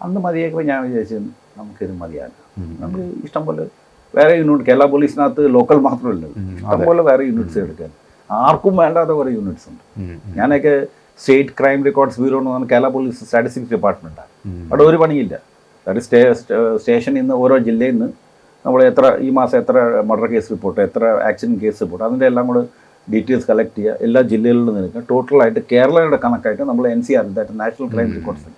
A: അന്ന് മതിയാക്കുമ്പോൾ ഞാൻ വിചാരിച്ചു നമുക്കിത് മതിയാകും. നമുക്ക് ഇഷ്ടംപോലെ വേറെ യൂണിറ്റ്, കേരള പോലീസിനകത്ത് ലോക്കൽ മാത്രമല്ല, ഇഷ്ടംപോലെ വേറെ യൂണിറ്റ്സ് എടുക്കാൻ, ആർക്കും വേണ്ടാത്ത കുറേ യൂണിറ്റ്സ് ഉണ്ട്. ഞാനൊക്കെ സ്റ്റേറ്റ് ക്രൈം റെക്കോർഡ്സ് ബ്യൂറോ എന്ന് പറഞ്ഞാൽ കേരള പോലീസ് സ്റ്റാറ്റിസ്റ്റിക്സ് ഡിപ്പാർട്ട്മെൻറ്റാണ്. അവിടെ ഒരു പണിയില്ല. അത് സ്റ്റേഷനിൽ നിന്ന് ഓരോ ജില്ലയിൽ നിന്ന് നമ്മൾ ഈ മാസം എത്ര മർഡർ കേസ് റിപ്പോർട്ട്, എത്ര ആക്സിഡൻറ്റ് കേസ് റിപ്പോർട്ട്, അതിൻ്റെ എല്ലാം കൂടെ ഡീറ്റെയിൽസ് കളക്ട് ചെയ്യുക, എല്ലാ ജില്ലകളിൽ നിന്ന് എടുക്കുക. ടോട്ടലായിട്ട് കേരളയുടെ കണക്കായിട്ട് നമ്മൾ NCR, national crime records,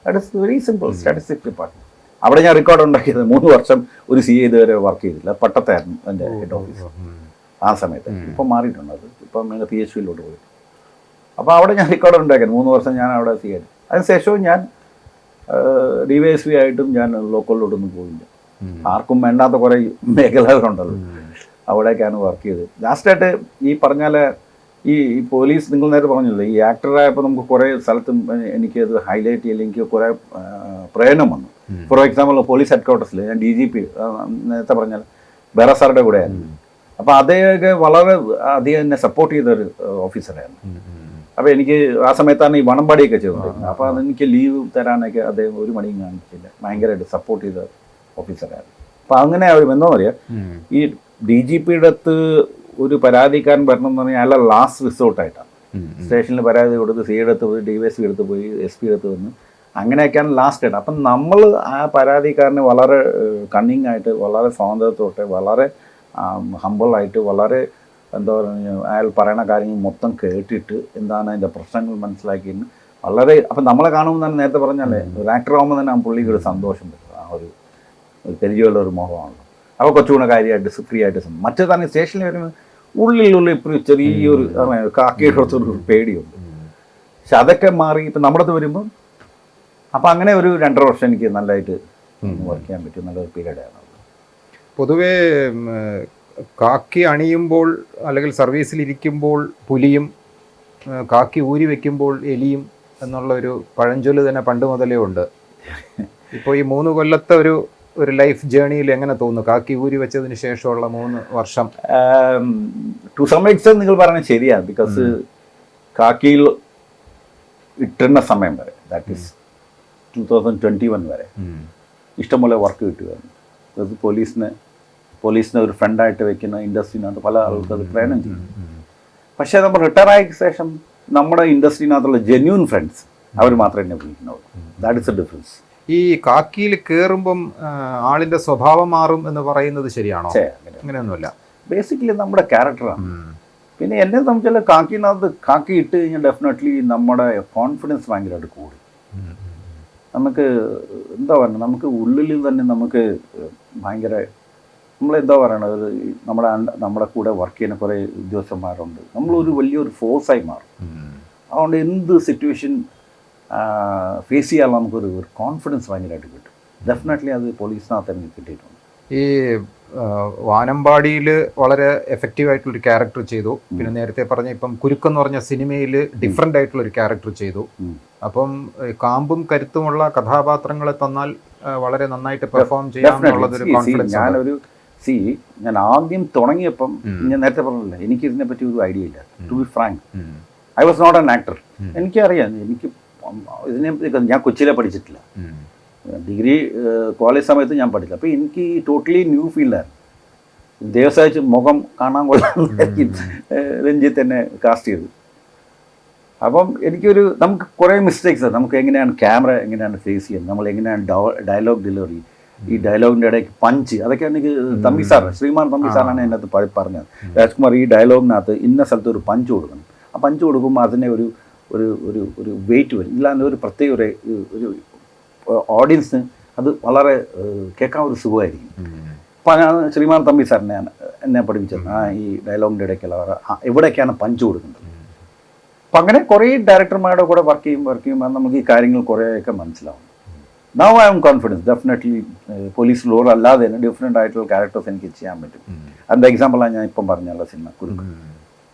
A: that is very simple. Statistics department. അവിടെ ഞാൻ റെക്കോർഡ് ഉണ്ടാക്കിയത് 3 വർഷം ഒരു CA ഇതുവരെ വർക്ക് ചെയ്തില്ല. പട്ടത്തായിരുന്നു എൻ്റെ ഹെഡ് ഓഫീസ് ആ സമയത്ത്. ഇപ്പം മാറിയിട്ടുണ്ട്, അത് ഇപ്പം PhD-യിലോട്ട് പോയി. അപ്പോൾ അവിടെ ഞാൻ റെക്കോർഡ് ഉണ്ടാക്കിയത് 3 വർഷം ഞാൻ അവിടെ CA. അതിനുശേഷവും ഞാൻ DYSP ആയിട്ടും ഞാൻ ലോക്കലിലോട്ടൊന്നും പോയില്ല. ആർക്കും വേണ്ടാത്ത കുറേ മേഖലകളുണ്ടല്ലോ, അവിടേക്കാണ് വർക്ക് ചെയ്തത്. ലാസ്റ്റായിട്ട് ഈ പറഞ്ഞാൽ ഈ പോലീസ്, നിങ്ങൾ നേരത്തെ പറഞ്ഞല്ലോ, ഈ ആക്ടറായപ്പോൾ നമുക്ക് കുറേ സ്ഥലത്തും എനിക്കത് ഹൈലൈറ്റ് ചെയ്യില്ല, എനിക്ക് കുറേ പ്രയോജനം വന്നു. ഫോർ എക്സാമ്പിൾ പോലീസ് ഹെഡ് ക്വാർട്ടേഴ്സിൽ ഞാൻ DGP നേരത്തെ പറഞ്ഞാൽ ബെറ സാറുടെ കൂടെയായിരുന്നു. അപ്പോൾ അദ്ദേഹമൊക്കെ വളരെ അധികം എന്നെ സപ്പോർട്ട് ചെയ്തൊരു ഓഫീസറായിരുന്നു. അപ്പോൾ എനിക്ക് ആ സമയത്താണ് ഈ വണമ്പാടിയൊക്കെ ചെയ്തുകൊണ്ടിരുന്നത്. അപ്പോൾ അതെനിക്ക് ലീവ് തരാനൊക്കെ അദ്ദേഹം ഒരു മടിയും കാണിച്ചില്ല, ഭയങ്കരമായിട്ട് സപ്പോർട്ട് ചെയ്ത ഓഫീസറായിരുന്നു. അപ്പോൾ അങ്ങനെ എന്താ പറയുക, ഈ DGP-യുടെ അടുത്ത് ഒരു പരാതിക്കാരൻ വരണം എന്ന് പറഞ്ഞാൽ അയാളെ ലാസ്റ്റ് റിസോർട്ടായിട്ടാണ്. സ്റ്റേഷനിൽ പരാതി കൊടുത്ത് CA അടുത്ത് പോയി, DYSP എടുത്ത് പോയി, SP അടുത്ത് വന്ന്, അങ്ങനെയൊക്കെയാണ് ലാസ്റ്റ് ആയിട്ട്. അപ്പം നമ്മൾ ആ പരാതിക്കാരനെ വളരെ കണ്ണിങ് ആയിട്ട്, വളരെ സ്വാതന്ത്ര്യത്തോടെ, വളരെ ഹമ്പിളായിട്ട്, വളരെ എന്താ പറയുക, അയാൾ പറയുന്ന കാര്യങ്ങൾ മൊത്തം കേട്ടിട്ട് എന്താണ് അതിൻ്റെ പ്രശ്നങ്ങൾ മനസ്സിലാക്കിയിട്ട് വളരെ, അപ്പം നമ്മളെ കാണുമ്പോൾ തന്നെ നേരത്തെ പറഞ്ഞാലേ ഒരു ആക്ടർ ആകുമ്പോൾ തന്നെ ആ പുള്ളിക്ക് ഒരു സന്തോഷം വരും, ആ ഒരു പരിചയമുള്ള ഒരു മോഹമാണല്ലോ. അപ്പോൾ കുറച്ചുകൂടെ കാര്യമായിട്ട് ഫ്രീ ആയിട്ട് മറ്റേ തന്നെ സ്റ്റേഷനിൽ വരുമ്പോൾ ഉള്ളിൽ ഇപ്പോൾ ചെറിയൊരു കാക്കയുടെ ഒരു പേടിയുണ്ട്. പക്ഷെ അതൊക്കെ മാറി ഇപ്പം നമ്മുടെ അടുത്ത് വരുമ്പം, അപ്പം അങ്ങനെ ഒരു 2.5 വർഷം എനിക്ക് നല്ലതായിട്ട് വർക്ക് ചെയ്യാൻ പറ്റും, നല്ലൊരു പീരീഡാണ്.
B: പൊതുവേ കാക്കി അണിയുമ്പോൾ അല്ലെങ്കിൽ സർവീസിലിരിക്കുമ്പോൾ പുലിയും കാക്കി ഊരി വയ്ക്കുമ്പോൾ എലിയും എന്നുള്ള ഒരു പഴഞ്ചൊല്ല് തന്നെ പണ്ട് മുതലേ ഉണ്ട്. ഇപ്പോൾ ഈ 3 കൊല്ലത്തെ ഒരു ലൈഫ് ജേണിയിൽ എങ്ങനെ തോന്നുന്നു കാക്കി ഊരി വെച്ചതിന് ശേഷമുള്ള 3 വർഷം?
A: ടു സം എക്സ്റ്റെന്റ് നിങ്ങൾ പറഞ്ഞത് ശരിയാണ്. ബിക്കോസ് കാക്കിയിൽ ഇട്ടുന്ന സമയം വരെ, ദാറ്റ് ഈസ് 2021 വരെ ഇഷ്ടംപോലെ വർക്ക് കിട്ടുമായിരുന്നു. അത് പോലീസിനെ ഒരു ഫ്രണ്ടായിട്ട് വെക്കുന്ന ഇൻഡസ്ട്രിനകത്ത് പല ആൾക്കും അത് പ്രേരണം ചെയ്യും. പക്ഷേ നമ്മൾ റിട്ടയർ ആയ ശേഷം നമ്മുടെ ഇൻഡസ്ട്രിനകത്തുള്ള ജെന്യൂൻ ഫ്രണ്ട്സ് അവർ മാത്രമേ എന്നെ വിളിക്കുന്നുള്ളൂ. That is a difference.
B: ഈ കാക്കിയിൽ കയറുമ്പം ആളിന്റെ സ്വഭാവം മാറും എന്ന് പറയുന്നത് ശരിയാണോ? അങ്ങനെയൊന്നുമില്ല.
A: ബേസിക്കലി നമ്മുടെ ക്യാരക്ടറാണ്. പിന്നെ എന്നെ സംബന്ധിച്ചാൽ കാക്കി ഇട്ട് കഴിഞ്ഞാൽ ഡെഫിനറ്റ്ലി നമ്മുടെ കോൺഫിഡൻസ് ഭയങ്കരമായിട്ട് കൂടും. നമുക്ക് എന്താ പറയുക, നമുക്ക് ഉള്ളിൽ തന്നെ നമുക്ക് ഭയങ്കര നമ്മളെന്താ പറയണത്, നമ്മുടെ കൂടെ വർക്ക് ചെയ്യുന്ന കുറേ ഉദ്യോഗസ്ഥന്മാരുണ്ട്. നമ്മളൊരു വലിയൊരു ഫോഴ്സായി മാറും. അതുകൊണ്ട് എന്ത് സിറ്റുവേഷൻ ഫേസ് ചെയ്യാനുള്ള നമുക്കൊരു കോൺഫിഡൻസ് ഭയങ്കരമായിട്ട് കിട്ടും. ഡെഫിനറ്റ്ലി അത് പോലീസിനകത്ത് തന്നെ കിട്ടിയിട്ടുണ്ട്.
B: ഈ വാനമ്പാടിയിൽ വളരെ എഫക്റ്റീവ് ആയിട്ടുള്ളൊരു ക്യാരക്ടർ ചെയ്തു. പിന്നെ നേരത്തെ പറഞ്ഞ ഇപ്പം കുരുക്കെന്ന് പറഞ്ഞ സിനിമയിൽ ഡിഫറെൻ്റ് ആയിട്ടുള്ളൊരു ക്യാരക്ടർ ചെയ്തു. അപ്പം കാമ്പും കരുത്തുമുള്ള കഥാപാത്രങ്ങളെ തന്നാൽ വളരെ നന്നായിട്ട് പെർഫോം ചെയ്യാമെന്നുള്ളതൊരു കോൺഫിഡൻസ്.
A: ഞാൻ ആദ്യം തുടങ്ങിയപ്പം ഞാൻ നേരത്തെ പറഞ്ഞില്ല, എനിക്ക് ഇതിനെപ്പറ്റി ഒരു ഐഡിയ ഇല്ല. To be frank, I was not an actor. എനിക്കറിയാം, ഞാൻ കൊച്ചിയിലെ പഠിച്ചിട്ടില്ല. ഡിഗ്രി കോളേജ് സമയത്ത് ഞാൻ പഠിച്ചില്ല. അപ്പോൾ എനിക്ക് ടോട്ടലി ന്യൂ ഫീൽഡായിരുന്നു. ദേവസായിച്ച് മുഖം കാണാൻ കൊള്ളാൻ രഞ്ജിത്ത് തന്നെ കാസ്റ്റ് ചെയ്തു. അപ്പം നമുക്ക് കുറേ മിസ്റ്റേക്സ്, നമുക്ക് എങ്ങനെയാണ് ക്യാമറ എങ്ങനെയാണ് ഫേസ് ചെയ്യുന്നത്, നമ്മൾ എങ്ങനെയാണ് ഡയലോഗ് ഡെലിവറി, ഈ ഡയലോഗിൻ്റെ ഇടയ്ക്ക് പഞ്ച്, അതൊക്കെ എനിക്ക് ശ്രീമാൻ തമ്പി സാറാണ് അതിനകത്ത് പറഞ്ഞത്. രാജ്കുമാർ ഈ ഡയലോഗിനകത്ത് ഇന്ന സ്ഥലത്ത് ഒരു പഞ്ച് കൊടുക്കണം. ആ പഞ്ച് കൊടുക്കുമ്പോൾ അതിനെ ഒരു ഒരു ഒരു ഒരു വെയിറ്റ് വരും. ഇല്ലാതെ ഒരു പ്രത്യേക ഒരു ഓഡിയൻസിന് അത് വളരെ കേൾക്കാൻ ഒരു സുഖമായിരിക്കും. അപ്പം ഞാൻ ശ്രീമാൻ തമ്പി സാറിനെ എന്നെ പഠിപ്പിച്ചത് ഈ ഡയലോഗിൻ്റെ ഇടയ്ക്കുള്ള എവിടേക്കാണ് പഞ്ച് കൊടുക്കുന്നത്. അപ്പം അങ്ങനെ കുറേ ഡയറക്ടർമാരുടെ കൂടെ വർക്ക് ചെയ്യുമ്പോൾ നമുക്ക് ഈ കാര്യങ്ങൾ കുറേയൊക്കെ മനസ്സിലാവും. Now I am confidence definitely police role അല്ലാതെ തന്നെ ഡിഫറെൻ്റ് ആയിട്ടുള്ള ക്യാരക്ടേഴ്സ് എനിക്ക് ചെയ്യാൻ പറ്റും. അതിൻ്റെ എക്സാമ്പിളാണ് ഞാൻ ഇപ്പം പറഞ്ഞുള്ള സിനിമ കുരുക്ക്.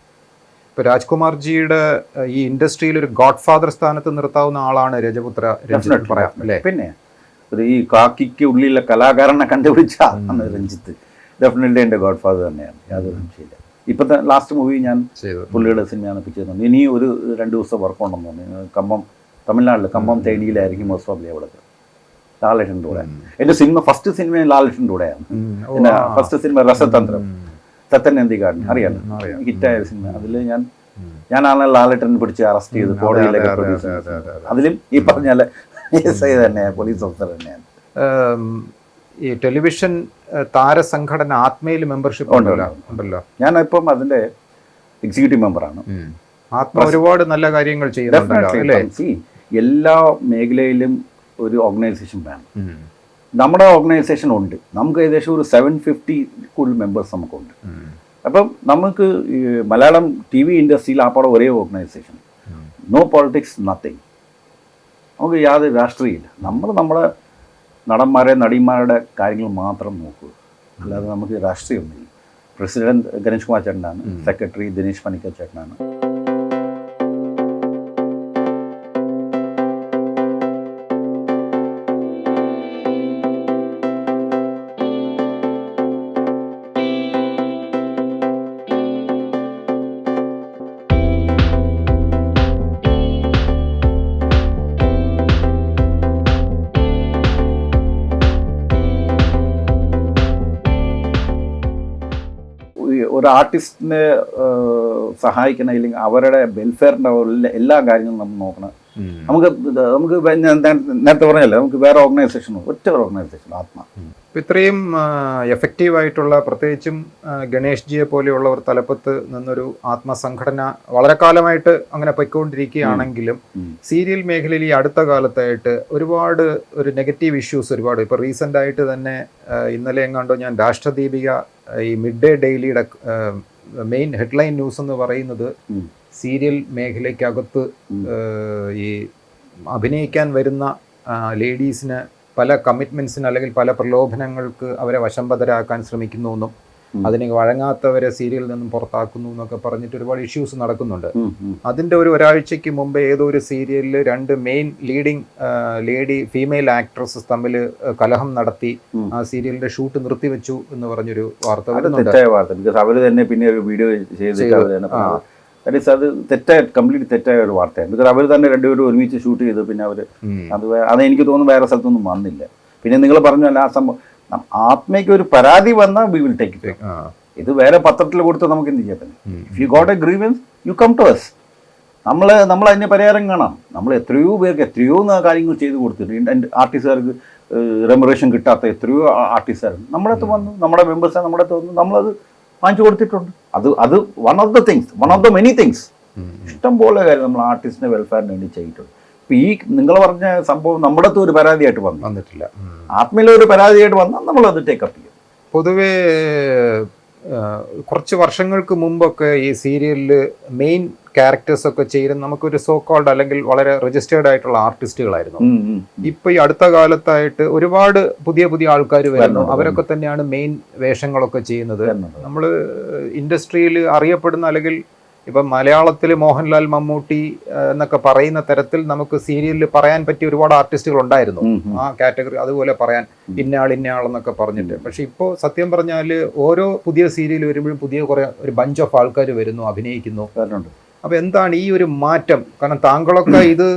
B: ഇപ്പോൾ രാജ്കുമാർജിയുടെ ഈ ഇൻഡസ്ട്രിയിൽ ഒരു ഗോഡ് ഫാദർ സ്ഥാനത്ത് നിർത്താവുന്ന ആളാണ് രജപുത്ര. പറയാം അല്ലേ?
A: പിന്നെ ഈ കാക്കിക്ക് ഉള്ളിലെ കലാകാരനെ കണ്ടുപിടിച്ച ആളാണ് രഞ്ജിത്ത്. ഡെഫിനറ്റ്ലി എൻ്റെ ഗോഡ് ഫാദർ തന്നെയാണ്, യാതൊരു സംശയമില്ല. ഇപ്പോഴത്തെ ലാസ്റ്റ് മൂവി ഞാൻ പുള്ളിയുടെ സിനിമയാണ് പിടിച്ചത്. ഇനി ഒരു 2 ദിവസം വർക്ക് ഉണ്ടെന്ന് തോന്നി. തമിഴ്നാട്ടിൽ കമ്പം തേനിയിലായിരിക്കും മോസ്റ്റ് ഓഫ് അവിടെ ലാലേട്ടൻ്റെ കൂടെ. എൻ്റെ ഫസ്റ്റ് സിനിമ ലാലേട്ടൻ്റെ കൂടെയാണ്. എൻ്റെ ഫസ്റ്റ് സിനിമ രസതന്ത്രം, സത്യൻ നന്ദിക്കാടൻ, അറിയാലോ, ഹിറ്റായ സിനിമ. അതിൽ ഞാനാണ് ലാലേട്ടൻ പിടിച്ച് അറസ്റ്റ് ചെയ്ത് കോടതിയിലൊക്കെ പ്രൊഡ്യൂസ്. അതിലും ഈ പറഞ്ഞാൽ എസ് ഐ തന്നെയാണ്, പോലീസ് ഓഫീസർ തന്നെയാണ്.
B: ഈ ടെലിവിഷൻ താരസംഘടന ആത്മയിൽ മെമ്പർഷിപ്പ് ഉണ്ടല്ലോ.
A: ഞാനിപ്പം അതിൻ്റെ എക്സിക്യൂട്ടീവ് മെമ്പറാണ്.
B: ആത്മ ഒരുപാട് നല്ല കാര്യങ്ങൾ ചെയ്യുന്നുണ്ട്.
A: എല്ലാ മേഖലയിലും ഒരു ഓർഗനൈസേഷൻ വേണം. നമ്മുടെ ഓർഗനൈസേഷൻ ഉണ്ട്. നമുക്ക് ഏകദേശം ഒരു 750 കൂടുതൽ മെമ്പേഴ്സ് നമുക്കുണ്ട്. അപ്പം നമുക്ക് മലയാളം TV ഇൻഡസ്ട്രിയിൽ ആ പാടെ ഒരേ ഓർഗനൈസേഷൻ. No politics, nothing. നമുക്ക് യാതൊരു രാഷ്ട്രീയമില്ല. നമ്മുടെ നടന്മാരെ നടിമാരുടെ കാര്യങ്ങൾ മാത്രം നോക്കുക, അല്ലാതെ നമുക്ക് രാഷ്ട്രീയമൊന്നുമില്ല. പ്രസിഡന്റ് ഗണേഷ് കുമാർ ചേട്ടനാണ്, സെക്രട്ടറി ദിനേശ് പണിക്കർ ചേട്ടനാണ്. ഒരു ആർട്ടിസ്റ്റിനെ സഹായിക്കണം, ഇല്ലെങ്കിൽ അവരുടെ വെൽഫെയറിൻ്റെ എല്ലാ കാര്യങ്ങളും നമ്മൾ നോക്കണം. നമുക്ക് നേരത്തെ പറഞ്ഞല്ലേ, നമുക്ക് വേറെ ഓർഗനൈസേഷനോ ഒറ്റ ഓർഗനൈസേഷൻ ആത്മ.
B: ഇപ്പം ഇത്രയും എഫക്റ്റീവായിട്ടുള്ള, പ്രത്യേകിച്ചും ഗണേഷ് ജിയെ പോലെയുള്ളവർ തലപ്പത്ത് നിന്നൊരു ആത്മസംഘടന വളരെ കാലമായിട്ട് അങ്ങനെ പൊയ്ക്കൊണ്ടിരിക്കുകയാണെങ്കിലും സീരിയൽ മേഖലയിൽ ഈ അടുത്ത കാലത്തായിട്ട് ഒരുപാട് ഒരു നെഗറ്റീവ് ഇഷ്യൂസ് ഒരുപാട്. ഇപ്പോൾ റീസെൻ്റ് ആയിട്ട് തന്നെ ഇന്നലെ എങ്ങാണ്ടോ ഞാൻ രാഷ്ട്രദീപിക ഈ മിഡ് ഡേ ഡെയിലിയുടെ മെയിൻ ഹെഡ്ലൈൻ ന്യൂസ് എന്ന് പറയുന്നത് സീരിയൽ മേഖലയ്ക്കകത്ത് ഈ അഭിനയിക്കാൻ വരുന്ന ലേഡീസിന് പല കമ്മിറ്റ്മെൻറ്റ്സിന് അല്ലെങ്കിൽ പല പ്രലോഭനങ്ങൾക്ക് അവരെ വശംവദരാക്കാൻ ശ്രമിക്കുന്നു എന്നും അതിന് വഴങ്ങാത്തവരെ സീരിയലിൽ നിന്നും പുറത്താക്കുന്നു എന്നൊക്കെ പറഞ്ഞിട്ട് ഒരുപാട് ഇഷ്യൂസ് നടക്കുന്നുണ്ട്. അതിൻ്റെ ഒരാഴ്ചയ്ക്ക് മുമ്പ് ഏതോ ഒരു സീരിയലിൽ 2 മെയിൻ ലേഡി ഫീമെയിൽ ആക്ട്രസസ് തമ്മിൽ കലഹം നടത്തി ആ സീരിയലിന്റെ ഷൂട്ട് നിർത്തിവെച്ചു എന്ന് പറഞ്ഞൊരു വാർത്ത വരുന്നുണ്ട്.
A: അവർ തന്നെ പിന്നെ ഒരു വീഡിയോ ചെയ്തിട്ട് ദാറ്റ് ഈസ് അത് കംപ്ലീറ്റ് തെറ്റായ ഒരു വാർത്തയാണ്. ബിക്കോസ് അവർ തന്നെ രണ്ടുപേരും ഒരുമിച്ച് ഷൂട്ട് ചെയ്തു. പിന്നെ അവർ അത് എനിക്ക് തോന്നുന്നു വേറെ സ്ഥലത്തൊന്നും വന്നില്ല. പിന്നെ നിങ്ങൾ പറഞ്ഞല്ല ആ സംഭവം ആത്മയ്ക്ക് ഒരു പരാതി വന്നാൽ വി വിൽ ടേക്ക് ഇറ്റ്. ഇത് വേറെ പത്രത്തിൽ കൊടുത്ത് നമുക്ക് എന്ത് ചെയ്യാൻ പറ്റും? If you got a grievance you come to us. നമ്മൾ അതിന് പരിഹാരം കാണാം. നമ്മൾ എത്രയോ പേർക്ക് എത്രയോ കാര്യങ്ങൾ ചെയ്ത് കൊടുത്തിട്ടുണ്ട്. ആർട്ടിസ്റ്റുകാർക്ക് റെമുറേഷൻ കിട്ടാത്ത എത്രയോ ആർട്ടിസ്റ്റുകാരുണ്ട്. നമ്മുടെ അടുത്ത് വന്നു, നമ്മുടെ മെമ്പേഴ്സ് നമ്മുടെ അടുത്ത് വന്നു, നമ്മളത് വാങ്ങിച്ചു കൊടുത്തിട്ടുണ്ട്. അത് one of the many things. ഇഷ്ടം പോലെ കാര്യം നമ്മൾ ആർട്ടിസ്റ്റിന്റെ വെൽഫെയറിന് വേണ്ടി ചെയ്തിട്ടുണ്ട്. ഇപ്പം ഈ നിങ്ങൾ പറഞ്ഞ സംഭവം നമ്മുടെ അടുത്ത് ഒരു പരാതിയായിട്ട് വന്നിട്ടില്ല. ആത്മയിലൊരു പരാതിയായിട്ട് വന്നാൽ നമ്മളത് ടേക്കപ്പ് ചെയ്യും.
B: പൊതുവേ കുറച്ച് വർഷങ്ങൾക്ക് മുമ്പൊക്കെ ഈ സീരിയലിൽ മെയിൻ ക്യാരക്ടേഴ്സൊക്കെ ചെയ്യുന്ന നമുക്കൊരു സോ കോൾഡ് അല്ലെങ്കിൽ വളരെ രജിസ്റ്റേർഡ് ആയിട്ടുള്ള ആർട്ടിസ്റ്റുകളായിരുന്നു. ഇപ്പൊ ഈ അടുത്ത കാലത്തായിട്ട് ഒരുപാട് പുതിയ ആൾക്കാർ വരുന്നു. അവരൊക്കെ തന്നെയാണ് മെയിൻ വേഷങ്ങളൊക്കെ ചെയ്യുന്നത്. നമ്മൾ ഇൻഡസ്ട്രിയിൽ അറിയപ്പെടുന്ന അല്ലെങ്കിൽ ഇപ്പം മലയാളത്തിൽ മോഹൻലാൽ, മമ്മൂട്ടി എന്നൊക്കെ പറയുന്ന തരത്തിൽ നമുക്ക് സീരിയലിൽ പറയാൻ പറ്റിയ ഒരുപാട് ആർട്ടിസ്റ്റുകൾ ഉണ്ടായിരുന്നു ആ കാറ്റഗറി. അതുപോലെ പറയാൻ ഇന്നയാൾ എന്നൊക്കെ പറഞ്ഞിട്ട്. പക്ഷെ ഇപ്പോൾ സത്യം പറഞ്ഞാൽ ഓരോ പുതിയ സീരിയൽ വരുമ്പോഴും കുറെ ഒരു ബഞ്ച് ഓഫ് ആൾക്കാർ വരുന്നു, അഭിനയിക്കുന്നു. അപ്പൊ എന്താണ് ഈ ഒരു മാറ്റം? കാരണം താങ്കളൊക്കെ ഇത്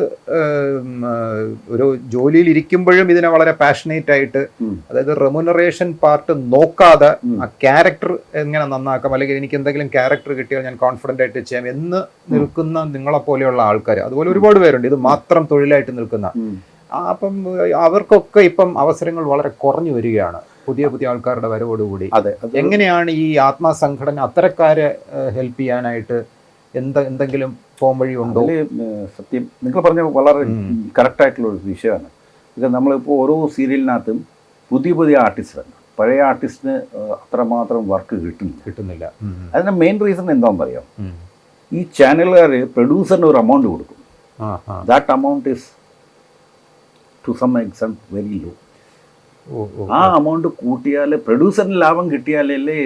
B: ഒരു ജോലിയിൽ ഇരിക്കുമ്പോഴും ഇതിനെ വളരെ പാഷനേറ്റ് ആയിട്ട്, അതായത് റെമുനറേഷൻ പാർട്ട് നോക്കാതെ ആ ക്യാരക്ടർ എങ്ങനെ നന്നാക്കാം, അല്ലെങ്കിൽ എനിക്ക് എന്തെങ്കിലും ക്യാരക്ടർ കിട്ടിയാൽ ഞാൻ കോൺഫിഡന്റ് ആയിട്ട് ചെയ്യാം എന്ന് നിൽക്കുന്ന നിങ്ങളെപ്പോലെയുള്ള ആൾക്കാർ അതുപോലെ ഒരുപാട് പേരുണ്ട്. ഇത് മാത്രം തൊഴിലായിട്ട് നിൽക്കുന്ന. അപ്പം അവർക്കൊക്കെ ഇപ്പം അവസരങ്ങൾ വളരെ കുറഞ്ഞു വരികയാണ് പുതിയ ആൾക്കാരുടെ വരവോടുകൂടി. എങ്ങനെയാണ് ഈ ആത്മസംഘടന അത്തരക്കാരെ ഹെൽപ്പ് ചെയ്യാനായിട്ട് എന്തെങ്കിലും പോം വഴി ഉണ്ടോ?
A: സത്യം നിങ്ങൾ പറഞ്ഞ വളരെ കറക്റ്റായിട്ടുള്ള ഒരു വിഷയമാണ്. ഇത് നമ്മളിപ്പോൾ ഓരോ സീരിയലിനകത്തും പുതിയ ആർട്ടിസ്റ്റാണ്. പഴയ ആർട്ടിസ്റ്റിന് അത്രമാത്രം വർക്ക് കിട്ടുന്നില്ല. അതിൻ്റെ മെയിൻ റീസൺ എന്താണെന്ന് അറിയാം? ഈ ചാനലുകാർ പ്രൊഡ്യൂസറിന് ഒരു എമൗണ്ട് കൊടുക്കും. That amount is to some extent very low. ആ എമൗണ്ട് കൂട്ടിയാൽ പ്രൊഡ്യൂസറിന് ലാഭം കിട്ടിയാലല്ലേ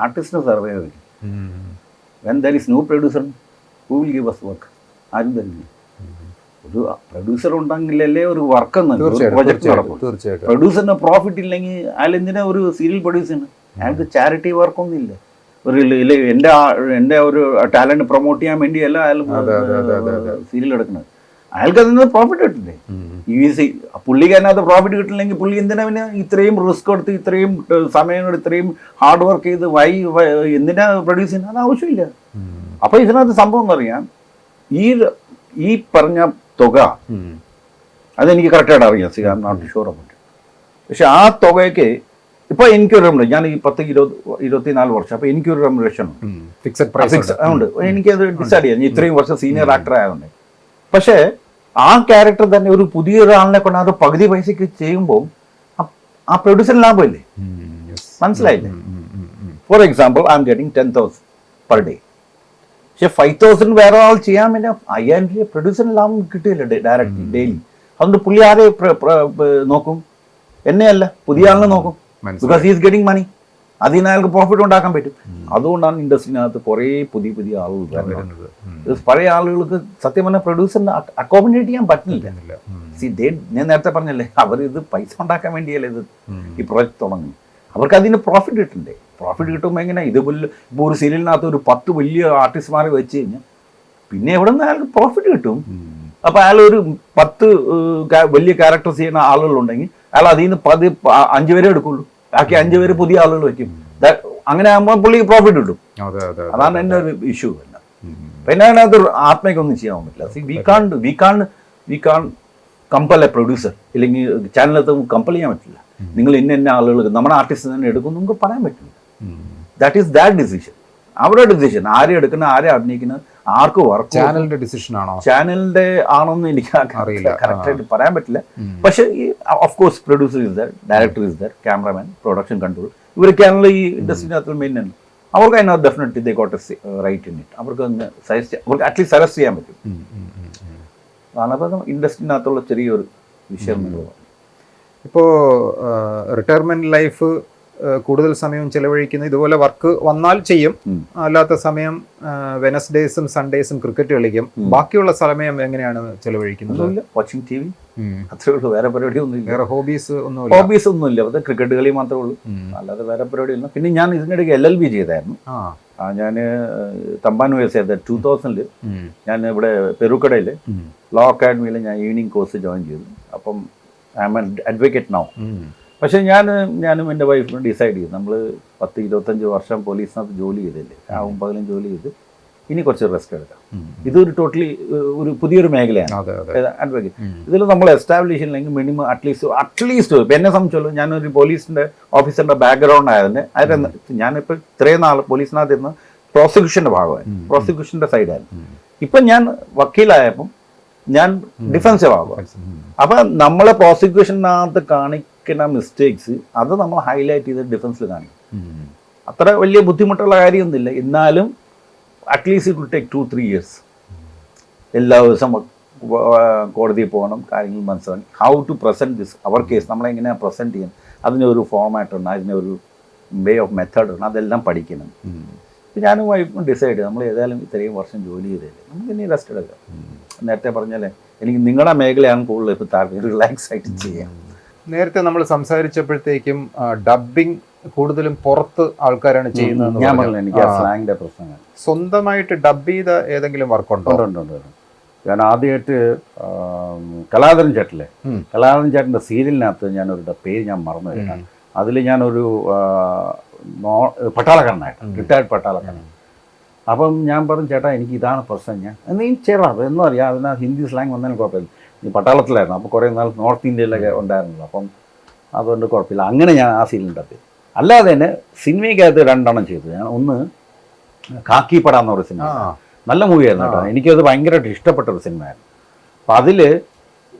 A: ആർട്ടിസ്റ്റിന് സർവൈവ് ചെയ്യും. When there is no producer, who will give us work? ആരും തരില്ല. ഒരു പ്രൊഡ്യൂസർ ഉണ്ടെങ്കിലല്ലേ ഒരു വർക്ക് പ്രൊജക്ട് നടക്കും. പ്രൊഡ്യൂസറിന് പ്രോഫിറ്റ് ഇല്ലെങ്കിൽ അയാൾ എന്തിനാ ഒരു സീരിയൽ പ്രൊഡ്യൂസ് ചെയ്യണം? അയാൾക്ക് ചാരിറ്റി വർക്കൊന്നും ഇല്ല. എൻ്റെ ഒരു ടാലന്റ് പ്രൊമോട്ട് ചെയ്യാൻ വേണ്ടിയല്ല അയാൾ സീരിയൽ എടുക്കുന്നത്. അയാൾക്ക് അതിൽ നിന്ന് പ്രോഫിറ്റ് കിട്ടില്ലേ? പുള്ളിക്ക് അതിനകത്ത് പ്രോഫിറ്റ് കിട്ടില്ലെങ്കിൽ പുള്ളി എന്തിനാ പിന്നെ ഇത്രയും റിസ്ക് എടുത്ത് ഇത്രയും സമയം എടുത്ത് ഇത്രയും ഹാർഡ് വർക്ക് ചെയ്ത് എന്തിനാ പ്രൊഡ്യൂസ് ചെയ്യുന്നത്? അത് ആവശ്യമില്ല. അപ്പോൾ ഇതിനകത്ത് സംഭവം എന്ന് പറയാം, ഈ പറഞ്ഞ തുക അതെനിക്ക് കറക്റ്റായിട്ട് അറിയാം. I am not sure about. പക്ഷെ ആ തുകയ്ക്ക് ഇപ്പോൾ എനിക്കൊരു റെമുറേഷൻ, ഞാൻ ഈ 24 വർഷം, അപ്പോൾ എനിക്കൊരു റെമുറേഷൻ ഉണ്ട്. എനിക്കത് ഡിസൈഡ് ചെയ്യാം. ഇത്രയും വർഷം സീനിയർ ആക്ടർ ആയതുകൊണ്ട്. പക്ഷേ ആ ക്യാരക്ടർ തന്നെ ഒരു പുതിയൊരാളിനെ കൊണ്ട് അത് പകുതി പൈസക്ക് ചെയ്യുമ്പോൾ ആ പ്രൊഡ്യൂസർ ലാഭമില്ലേ? മനസ്സിലായില്ലേ? For example I am getting 10,000 per day. പക്ഷെ 5,000 വേറെ ആൾ ചെയ്യാൻ വേണ്ടി 5,000 രൂപ പ്രൊഡ്യൂസറിന് ലാഭം കിട്ടിയില്ല ഡയറക്റ്റ് ഡെയിലി. അതുകൊണ്ട് പുള്ളി ആരെ നോക്കും? എന്നെയല്ല, പുതിയ ആളിനെ നോക്കും. ബിക്കോസ് ഹി ഈസ് ഗെറ്റിംഗ് മണി. അതിന് അയാൾക്ക് പ്രോഫിറ്റ് ഉണ്ടാക്കാൻ പറ്റും. അതുകൊണ്ടാണ് ഇൻഡസ്ട്രിനകത്ത് കുറേ പുതിയ ആളുകൾ വരുന്നത്. പഴയ ആളുകൾക്ക് സത്യം പറഞ്ഞാൽ പ്രൊഡ്യൂസറിന് അക്കോമഡേറ്റ് ചെയ്യാൻ പറ്റില്ല. ഞാൻ നേരത്തെ പറഞ്ഞല്ലേ, അവർ ഇത് പൈസ ഉണ്ടാക്കാൻ വേണ്ടിയല്ലേ ഇത് ഈ പ്രോജക്റ്റ് തുടങ്ങുന്നത്. അവർക്ക് അതിന് പ്രോഫിറ്റ് കിട്ടണ്ടേ? പ്രോഫിറ്റ് കിട്ടുമ്പോൾ എങ്ങനെ? ഇതുപോലെ ഇപ്പോൾ ഒരു സീരിയലിനകത്ത് ഒരു 10 വലിയ ആർട്ടിസ്റ്റ്മാരെ വെച്ച് കഴിഞ്ഞാൽ പിന്നെ എവിടെ നിന്ന് അയാൾക്ക് പ്രോഫിറ്റ് കിട്ടും? അപ്പോൾ അയാൾ ഒരു 10 വലിയ ക്യാരക്ടേഴ്സ് ചെയ്യുന്ന ആളുകളുണ്ടെങ്കിൽ അയാൾ അതിൽ നിന്ന് 5 പേരെ എടുക്കുള്ളൂ. ബാക്കി 5 പേര് പുതിയ ആളുകൾ വെക്കും. അങ്ങനെ ആകുമ്പോൾ പുള്ളി പ്രോഫിറ്റ് കിട്ടും. അതാണ് എൻ്റെ ഒരു ഇഷ്യൂ. പിന്നെ അതിനകത്ത് ആത്മയ്ക്കൊന്നും ചെയ്യാൻ പറ്റില്ല. We can compel a producer, ഇല്ലെങ്കിൽ ചാനലത്ത് കമ്പൽ ചെയ്യാൻ പറ്റില്ല. നിങ്ങൾ ഇന്ന ആളുകൾ നമ്മുടെ ആർട്ടിസ്റ്റ് തന്നെ എടുക്കും നമുക്ക് പറയാൻ പറ്റില്ല. ദാറ്റ് ഈസ് ദാറ്റ് ഡിസിഷൻ, അവരുടെ ഡിസിഷൻ. ആരെ എടുക്കുന്ന, ആരെ അഭിനയിക്കുന്നത്, ആർക്ക് വർക്ക്.
B: ചാനലിന്റെ ഡിസിഷൻ ആണോ?
A: ചാനലിന്റെ ആണോന്ന് എനിക്ക് അറിയില്ല, കറക്റ്റായിട്ട് പറയാൻ പറ്റില്ല. പക്ഷെ of course producer is there, director is there, cameraman, production control, ഇവരൊക്കെയാണല്ലോ ഈ ഇൻഡസ്ട്രിനകത്ത് മെയിൻ ആണ്. അവർക്ക് അതിനകത്ത് definitely they got a right in it. അവർക്ക് അവർക്ക് അറ്റ്ലീസ്റ്റ് സജസ്റ്റ് ചെയ്യാൻ പറ്റും. അതാണ് ഇൻഡസ്ട്രിനകത്തുള്ള ചെറിയൊരു വിഷയം.
B: ഇപ്പോൾ റിട്ടയർമെന്റ് ലൈഫ് കൂടുതൽ സമയം ചെലവഴിക്കുന്നത് ഇതുപോലെ വർക്ക് വന്നാൽ ചെയ്യും, അല്ലാത്ത സമയം വെനസ്ഡേസും സൺഡേസും ക്രിക്കറ്റ് കളിക്കും. ബാക്കിയുള്ള സമയം എങ്ങനെയാണ് ചെലവഴിക്കുന്നത്?
A: വാച്ചിങ് ടി വി, അത്രേ ഉള്ളൂ. വേറെ പരിപാടി ഒന്നുമില്ല.
B: വേറെ ഹോബീസ്
A: ഒന്നുമില്ല. അത് ക്രിക്കറ്റ് കളി മാത്രമേ ഉള്ളൂ, അല്ലാതെ വേറെ പരിപാടിയില്ല. പിന്നെ ഞാൻ ഇതിനിടയ്ക്ക് LLB ചെയ്തായിരുന്നു. ഞാൻ തമ്പാൻ യൂസ് ചെയ്ത 2000 ഞാൻ ഇവിടെ പെരുക്കടയിൽ ലോ അക്കാഡമിയിൽ ഞാൻ ഈവനിങ് കോഴ്സ് ജോയിൻ ചെയ്തു. അപ്പം ഐ ആം അഡ്വക്കേറ്റ് നൗ. പക്ഷേ ഞാനും എൻ്റെ വൈഫിനും ഡിസൈഡ് ചെയ്തു, നമ്മൾ 10-25 വർഷം പോലീസിനകത്ത് ജോലി ചെയ്തില്ലേ, പകലും ജോലി ചെയ്ത് ഇനി കുറച്ച് റെസ്റ്റ് എടുക്കാം. ഇതൊരു ടോട്ടലി ഒരു പുതിയൊരു മേഖലയാണ് അഡ്വക്കേറ്റ്. ഇതിൽ നമ്മൾ എസ്റ്റാബ്ലിഷ് ചെയ്യില്ലെങ്കിൽ മിനിമം അറ്റ്ലീസ്റ്റ് എന്നെ സംബന്ധിച്ചുള്ളൂ, ഞാനൊരു പോലീസിൻ്റെ ഓഫീസറിൻ്റെ ബാക്ക്ഗ്രൗണ്ട് ആയതിന് ഞാനിപ്പോൾ ഇത്രയും നാൾ പോലീസിനകത്ത് ഇരുന്ന് പ്രോസിക്യൂഷൻ്റെ ഭാഗമായി, പ്രോസിക്യൂഷൻ്റെ സൈഡായിരുന്നു. ഇപ്പം ഞാൻ വക്കീലായപ്പം ഞാൻ ഡിഫൻസീവ് ആകുക. അപ്പം നമ്മളെ പ്രോസിക്യൂഷനകത്ത് കാണിക്കുന്ന മിസ്റ്റേക്സ് അത് നമ്മൾ ഹൈലൈറ്റ് ചെയ്ത് ഡിഫൻസിൽ കാണിക്കും. അത്ര വലിയ ബുദ്ധിമുട്ടുള്ള കാര്യമൊന്നുമില്ല. എന്നാലും at least it will take 2-3 years. എല്ലാ ദിവസം കോടതിയിൽ പോകണം, കാര്യങ്ങൾ മനസ്സിലാക്കി how to present this our case, നമ്മളെങ്ങനെയാണ് പ്രസൻറ്റ് ചെയ്യുന്നത്, അതിനൊരു ഫോർമാറ്റ് ഉണ്ട്, അതിനൊരു വേ ഓഫ് മെത്തേഡ് ഉണ്ട്, അതെല്ലാം പഠിക്കണം. ഞാനും വൈഫും ഡിസൈഡ് ചെയ്തു, നമ്മൾ ഏതായാലും ഇത്രയും വർഷം ജോലി ചെയ്തില്ലേ, നമുക്ക് ഇനി റെസ്റ്റ് എടുക്കാം. നേരത്തെ പറഞ്ഞാലേ എനിക്ക് നിങ്ങളുടെ മേഖലയാണ് കൂടുതൽ ഇപ്പോൾ താല്പര്യം, റിലാക്സ് ആയിട്ട് ചെയ്യാം.
B: നേരത്തെ നമ്മൾ സംസാരിച്ചപ്പോഴത്തേക്കും ഡബ്ബിംഗ് കൂടുതലും പുറത്ത് ആൾക്കാരാണ് ചെയ്യുന്നത്.
A: ഞാൻ പറഞ്ഞില്ല, എനിക്ക് ആ സ്ലാങ്ങിൻ്റെ പ്രശ്നങ്ങൾ.
B: സ്വന്തമായിട്ട് ഡബ് ചെയ്ത ഏതെങ്കിലും വർക്കുണ്ടോ?
A: ഉണ്ട്. ഞാൻ ആദ്യമായിട്ട് കലാധരൻ ചേട്ടല്ലേ, കലാധരൻ ചേട്ടൻ്റെ സീരിയലിനകത്ത് ഞാനൊരു പേര് ഞാൻ മറന്നു വരുന്നതാണ്. അതിൽ ഞാനൊരു പട്ടാളക്കാരനായിട്ട്, റിട്ടയർഡ് പട്ടാളക്കാരൻ. അപ്പം ഞാൻ പറഞ്ഞു, ചേട്ടാ എനിക്ക് ഇതാണ് പ്രശ്നം, ഞാൻ നീ ചേരാറ് എന്നും അറിയാം, അതിനകത്ത് ഹിന്ദി സ്ലാങ് വന്നാലും കുഴപ്പമില്ല. ഈ പട്ടാളത്തിലായിരുന്നു, അപ്പോൾ കുറേ നാൾ നോർത്ത് ഇന്ത്യയിലൊക്കെ ഉണ്ടായിരുന്നല്ലോ, അപ്പം അതുകൊണ്ട് കുഴപ്പമില്ല. അങ്ങനെ ഞാൻ ആ സീരിയലിൻ്റെ അല്ലാതെ തന്നെ സിനിമയ്ക്കകത്ത് 2 എണ്ണം ചെയ്തു. ഞാൻ ഒന്ന് കാക്കി പട എന്ന് പറയുന്ന സിനിമ, നല്ല മൂവിയായിരുന്നു കേട്ടോ, എനിക്കത് ഭയങ്കരമായിട്ട് ഇഷ്ടപ്പെട്ടൊരു സിനിമയായിരുന്നു. അപ്പം അതിൽ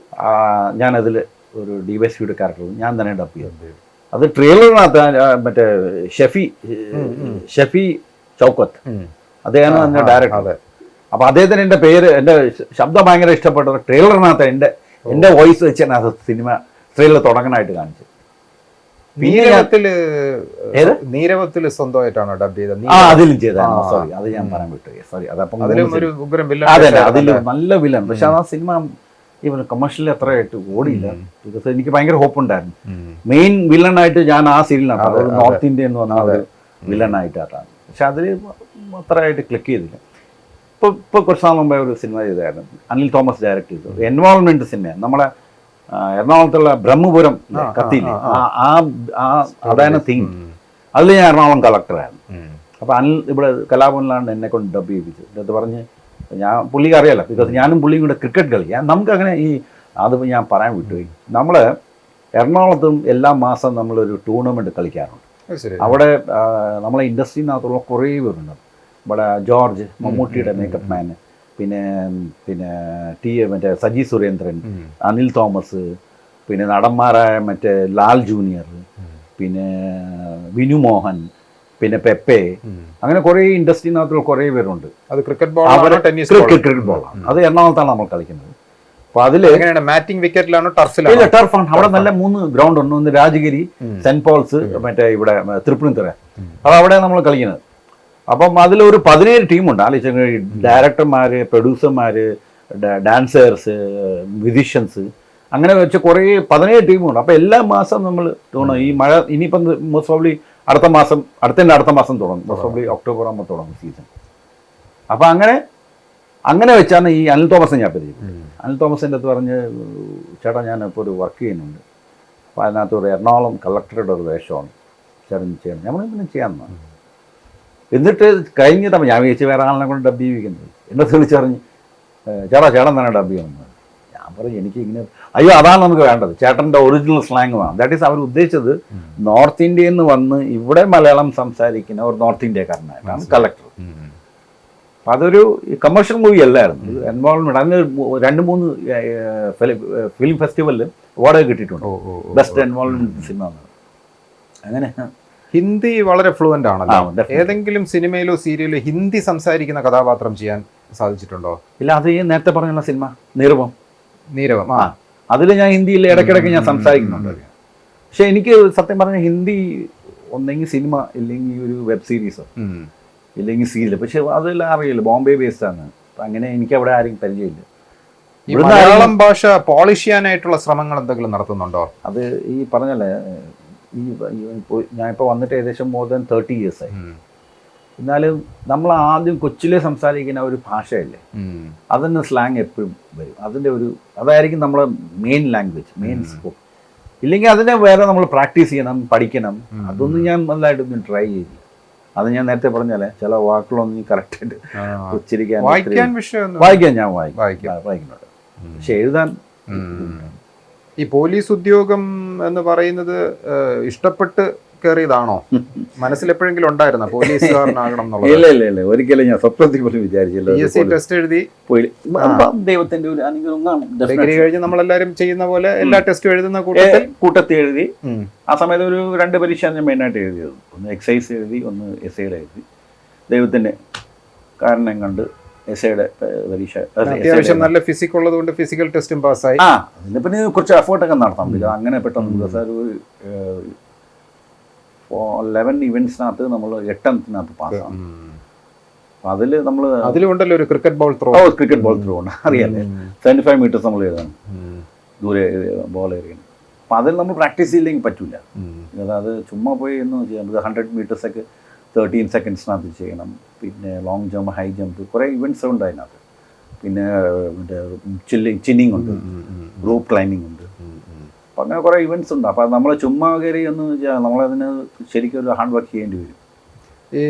A: ഞാനതിൽ ഒരു DYSPയുടെ ക്യാരക്ടർ ഞാൻ തന്നെ ഡബ് ചെയ്തു. അത് ട്രെയിലറിനകത്ത് മറ്റേ ഷെഫി ചൗക്കത്ത് അദ്ദേഹമാണ് അതിൻ്റെ ഡയറക്ടർ. അപ്പോൾ അദ്ദേഹത്തിന് എൻ്റെ പേര്, എൻ്റെ ശബ്ദം ഭയങ്കര ഇഷ്ടപ്പെട്ടത് ട്രെയിലറിനകത്ത് എൻ്റെ വോയിസ് വെച്ചാണ് അത് സിനിമ ട്രെയിലർ തുടങ്ങാനായിട്ട് കാണിച്ചത്.
B: നീരവത്തിൽ സ്വന്തമായിട്ടാണോ ഡബ് ചെയ്തത്?
A: അതിലും ചെയ്തായിരുന്നു. സോറി, അത് ഞാൻ പറയാൻ വിട്ടു. സോറി, അതപ്പം അതെ അതിൽ നല്ല വില്ലൻ. പക്ഷെ ആ സിനിമ ഇവന് കമേഴ്ഷ്യലി അത്രയായിട്ട് ഓടിയില്ല. ബിക്കോസ് എനിക്ക് ഭയങ്കര ഹോപ്പ് ഉണ്ടായിരുന്നു. മെയിൻ വില്ലനായിട്ട് ഞാൻ ആ സീരിയലിനാണ്, അതായത് നോർത്ത് ഇന്ത്യ എന്ന് പറഞ്ഞാൽ ഒരു വില്ലനായിട്ടാണ്. പക്ഷെ അതിൽ അത്രയായിട്ട് ക്ലിക്ക് ചെയ്തില്ല. ഇപ്പോൾ കുറച്ച് നാൾ മുമ്പേ ഒരു സിനിമ ചെയ്തായിരുന്നു, അനിൽ തോമസ് ഡയറക്ട് ചെയ്തു, എൻവോൾവ്മെന്റ് സിനിമയാണ്. നമ്മളെ എറണാകുളത്തുള്ള ബ്രഹ്മപുരം കത്തിയില്ലേ, അതാണ് തീം. അതിൽ ഞാൻ എറണാകുളം കളക്ടറായിരുന്നു. അപ്പോൾ അനിൽ ഇവിടെ കലാഭവനിലാണ് എന്നെ കൊണ്ട് ഡബ് ചെയ്യിപ്പിച്ചത്. എന്നിട്ട് പറഞ്ഞ് ഞാൻ പുള്ളിക്ക് അറിയാലോ, ബിക്കോസ് ഞാനും പുള്ളിയും കൂടെ ക്രിക്കറ്റ് കളിക്കാം. നമുക്കങ്ങനെ അത് ഞാൻ പറയാൻ വിട്ടുപോയി. നമ്മൾ എറണാകുളത്തും എല്ലാ മാസം നമ്മളൊരു ടൂർണമെൻറ്റ് കളിക്കാറുണ്ട്. അവിടെ നമ്മളെ ഇൻഡസ്ട്രിനകത്തുള്ള കുറേ പേരുണ്ട്. ഇവിടെ ജോർജ്, മമ്മൂട്ടിയുടെ മേക്കപ്പ് മാൻ, പിന്നെ മറ്റേ സജി സുരേന്ദ്രൻ, അനിൽ തോമസ്, പിന്നെ നടന്മാരായ മറ്റേ ലാൽ ജൂനിയർ, പിന്നെ വിനു മോഹൻ, പിന്നെ പെപ്പെ, അങ്ങനെ കുറേ ഇൻഡസ്ട്രിനകത്തുള്ള കുറേ പേരുണ്ട്.
B: അത് ക്രിക്കറ്റ്
A: ബോളാണ്. അത് എറണാകുളത്താണ് നമ്മൾ കളിക്കുന്നത്. അപ്പോൾ അതിൽ
B: മാറ്റിംഗ് വിക്കറ്റിലാണോ ടർഫിലാണോ?
A: ടർഫാണ്. അവിടെ നല്ല 3 ഗ്രൗണ്ട് ഉണ്ട്. ഒന്ന് രാജഗിരി, സെന്റ് പോൾസ്, മറ്റേ ഇവിടെ തൃപ്പൂണിത്തുറ. അത് അവിടെ നമ്മൾ കളിക്കുന്നത്. അപ്പം അതിലൊരു 17 ടീമുണ്ട്. ഡയറക്ടർമാർ, പ്രൊഡ്യൂസർമാർ, ഡാൻസേഴ്സ്, മ്യൂസിഷ്യൻസ്, അങ്ങനെ വെച്ച് കുറേ 17 ടീമുണ്ട്. അപ്പോൾ എല്ലാ മാസം നമ്മൾ തോന്നുന്നു ഈ മഴ ഇനിയിപ്പം മോസ്റ്റ് പ്രോബ്ലി അടുത്ത മാസം തുടങ്ങും. മോസ്റ്റ് പ്രോബ്ലി ഒക്ടോബർ ആകുമ്പോൾ തുടങ്ങും സീസൺ. അപ്പോൾ അങ്ങനെ വെച്ചാണ് ഈ അനിൽ തോമസിനെ ഞാൻ പരിചയം. അനിൽ തോമസിൻ്റെ അടുത്ത് പറഞ്ഞ്, ചേട്ടാ ഞാൻ ഇപ്പോൾ ഒരു വർക്ക് ചെയ്യുന്നുണ്ട്, അപ്പോൾ അതിനകത്ത് ഒരു എറണാകുളം കളക്ടറുടെ ഒരു വേഷമാണ് ചേട്ടൻ ചെയ്യണം. നമ്മൾ പിന്നെ ചെയ്യാമെന്നാണ്. എന്നിട്ട് കഴിഞ്ഞിട്ടപ്പോൾ ഞാൻ വിചാരിച്ച് വേറെ ആളിനെ കൊണ്ട് ഡബ് ചെയ്യിക്കുന്നത്. എന്നെ വിളിച്ചറിഞ്ഞ്, ചേട്ടൻ തന്നെ ഡബ് ചെയ്യണമെന്ന്. ഞാൻ പറഞ്ഞു എനിക്ക് ഇങ്ങനെ, അയ്യോ അതാണ് നമുക്ക് വേണ്ടത്, ചേട്ടൻ്റെ ഒറിജിനൽ സ്ലാങ് വേണം. ദാറ്റ് ഈസ് അവർ ഉദ്ദേശിച്ചത് നോർത്ത് ഇന്ത്യയിൽ നിന്ന് വന്ന് ഇവിടെ മലയാളം സംസാരിക്കുന്ന ഒരു നോർത്ത് ഇന്ത്യക്കാരനായിട്ടാണ് കളക്ടർ. അപ്പം അതൊരു കമേഴ്ഷ്യൽ മൂവി അല്ലായിരുന്നു. എൻവോൾവ്മെന്റ് അതിന് 2-3 ഫിലിം ഫെസ്റ്റിവലിൽ അവാർഡ് കിട്ടിയിട്ടുണ്ട്, ബെസ്റ്റ് എൻവോൾവ്മെന്റ് സിനിമ. അങ്ങനെ
B: ഹിന്ദി വളരെ ഫ്ലുവൻ്റ് ആണല്ലോ. ഏതെങ്കിലും സിനിമയിലോ സീരിയലോ ഹിന്ദി സംസാരിക്കുന്ന കഥാപാത്രം ചെയ്യാൻ സാധിച്ചിട്ടുണ്ടോ?
A: ഇല്ല, അത് ഈ നേരത്തെ പറഞ്ഞുള്ള സിനിമ നീരവം.
B: അതിൽ
A: ഞാൻ ഹിന്ദിയിൽ ഇടയ്ക്കിടയ്ക്ക് ഞാൻ സംസാരിക്കുന്നുണ്ട്. പക്ഷെ എനിക്ക് സത്യം പറഞ്ഞാൽ ഹിന്ദി ഒന്നെങ്കിൽ സിനിമ ഇല്ലെങ്കിൽ ഒരു വെബ് സീരീസോ ഇല്ലെങ്കിൽ സീരിയൽ. പക്ഷെ അതെല്ലാം അറിയില്ല, ബോംബെ ബേസ്ഡ് ആണ്. അപ്പം അങ്ങനെ എനിക്ക് അവിടെ ആരെയും പരിചയമില്ല.
B: ഈ മലയാളം ഭാഷ പോളിഷ് ചെയ്യാനായിട്ടുള്ള ശ്രമങ്ങൾ എന്തെങ്കിലും നടത്തുന്നുണ്ടോ?
A: അത് ഈ പറഞ്ഞല്ലേ, ഞാനിപ്പോൾ വന്നിട്ട് ഏകദേശം മോർ ദാൻ 30 years ആയി. എന്നാലും നമ്മൾ ആദ്യം കൊച്ചിലെ സംസാരിക്കുന്ന ഒരു ഭാഷയല്ലേ, അതിൻ്റെ സ്ലാങ് എപ്പോഴും വരും. അതിൻ്റെ അതായിരിക്കും നമ്മളെ മെയിൻ ലാംഗ്വേജ്, മെയിൻ സ്കോപ്പ്. ഇല്ലെങ്കിൽ അതിനെ വേറെ നമ്മൾ പ്രാക്ടീസ് ചെയ്യണം, പഠിക്കണം. അതൊന്നും ഞാൻ നല്ലതായിട്ടൊന്നും ട്രൈ ചെയ്തു. അത് ഞാൻ നേരത്തെ പറഞ്ഞാലേ, ചില വാക്കുകളൊന്നും കറക്റ്റായിട്ട് ഉച്ചരിക്കാൻ വായിക്കാൻ ഞാൻ വായിക്കുന്നുണ്ട്. പക്ഷെ എഴുതാൻ
B: ഈ പോലീസ് ഉദ്യോഗം എന്ന് പറയുന്നത് ഇഷ്ടപ്പെട്ട് കയറിയതാണോ? മനസ്സിലെപ്പോഴെങ്കിലും ഉണ്ടായിരുന്ന പോലീസുകാരനാകണം എന്നുള്ളത്?
A: ഇല്ല, ഒരിക്കലും ഞാൻ സ്വപ്നത്തിൽ പോലും വിചാരിച്ചില്ല.
B: PSC ടെസ്റ്റ് എഴുതി
A: ദൈവത്തിന്റെ ഒരു അനുഗ്രഹം.
B: ഡിഗ്രി കഴിഞ്ഞ് നമ്മളെല്ലാരും ചെയ്യുന്ന പോലെ എല്ലാ ടെസ്റ്റും എഴുതുന്ന
A: കൂട്ടത്തിൽ എഴുതി. ആ സമയത്ത് ഒരു 2 പരീക്ഷ ഞാൻ മെയിനായിട്ട് എഴുതിയത്. ഒന്ന് എക്സൈസ് എഴുതി, ഒന്ന് SI എഴുതി. ദൈവത്തിന്റെ കാരണം കണ്ട് SI പരീക്ഷ
B: അത്യാവശ്യം നല്ല ഫിസിക് ഉള്ളത് കൊണ്ട് ഫിസിക്കൽ ടെസ്റ്റും പാസ്സായി.
A: അതിന് പിന്നെ കുറച്ച് എഫേർട്ടൊക്കെ നടത്താം. അങ്ങനെ പെട്ടെന്ന് സാർ ഒരു 11 ഇവന്റ്സിനകത്ത് നമ്മൾ 8 എണ്ണത്തിനകത്ത് പാസ്സാണ്. അപ്പം
B: അതിലുണ്ടല്ലോ ഒരു ക്രിക്കറ്റ് ബോൾ ത്രോ
A: ഉണ്ട്, അറിയാല്ലേ. 75 meters നമ്മൾ എഴുതണം, ദൂരെ ബോൾ എറിയണം. അപ്പം അതിൽ നമ്മൾ പ്രാക്ടീസ് ചെയ്യില്ലെങ്കിൽ പറ്റില്ല. അത് ചുമ്മാ പോയി എന്ന് ചെയ്യാം. 100 meters ഒക്കെ 13 secondsനകത്ത് ചെയ്യണം. പിന്നെ ലോങ് ജമ്പ്, ഹൈ ജമ്പ്, കുറേ ഇവൻറ്റ്സ് ഉണ്ട് അതിനകത്ത്. പിന്നെ മറ്റേ ചിന്നിങ് ഉണ്ട്, റോപ്പ് ക്ലൈമ്പിംഗ് ഉണ്ട്. അപ്പം അങ്ങനെ കുറേ ഇവൻറ്റ്സ് ഉണ്ട്. അപ്പം നമ്മൾ ചുമ്മാ കയറി എന്ന് വെച്ചാൽ നമ്മളതിന് ശരിക്കും ഒരു ഹാർഡ് വർക്ക് ചെയ്യേണ്ടി വരും.
B: ഈ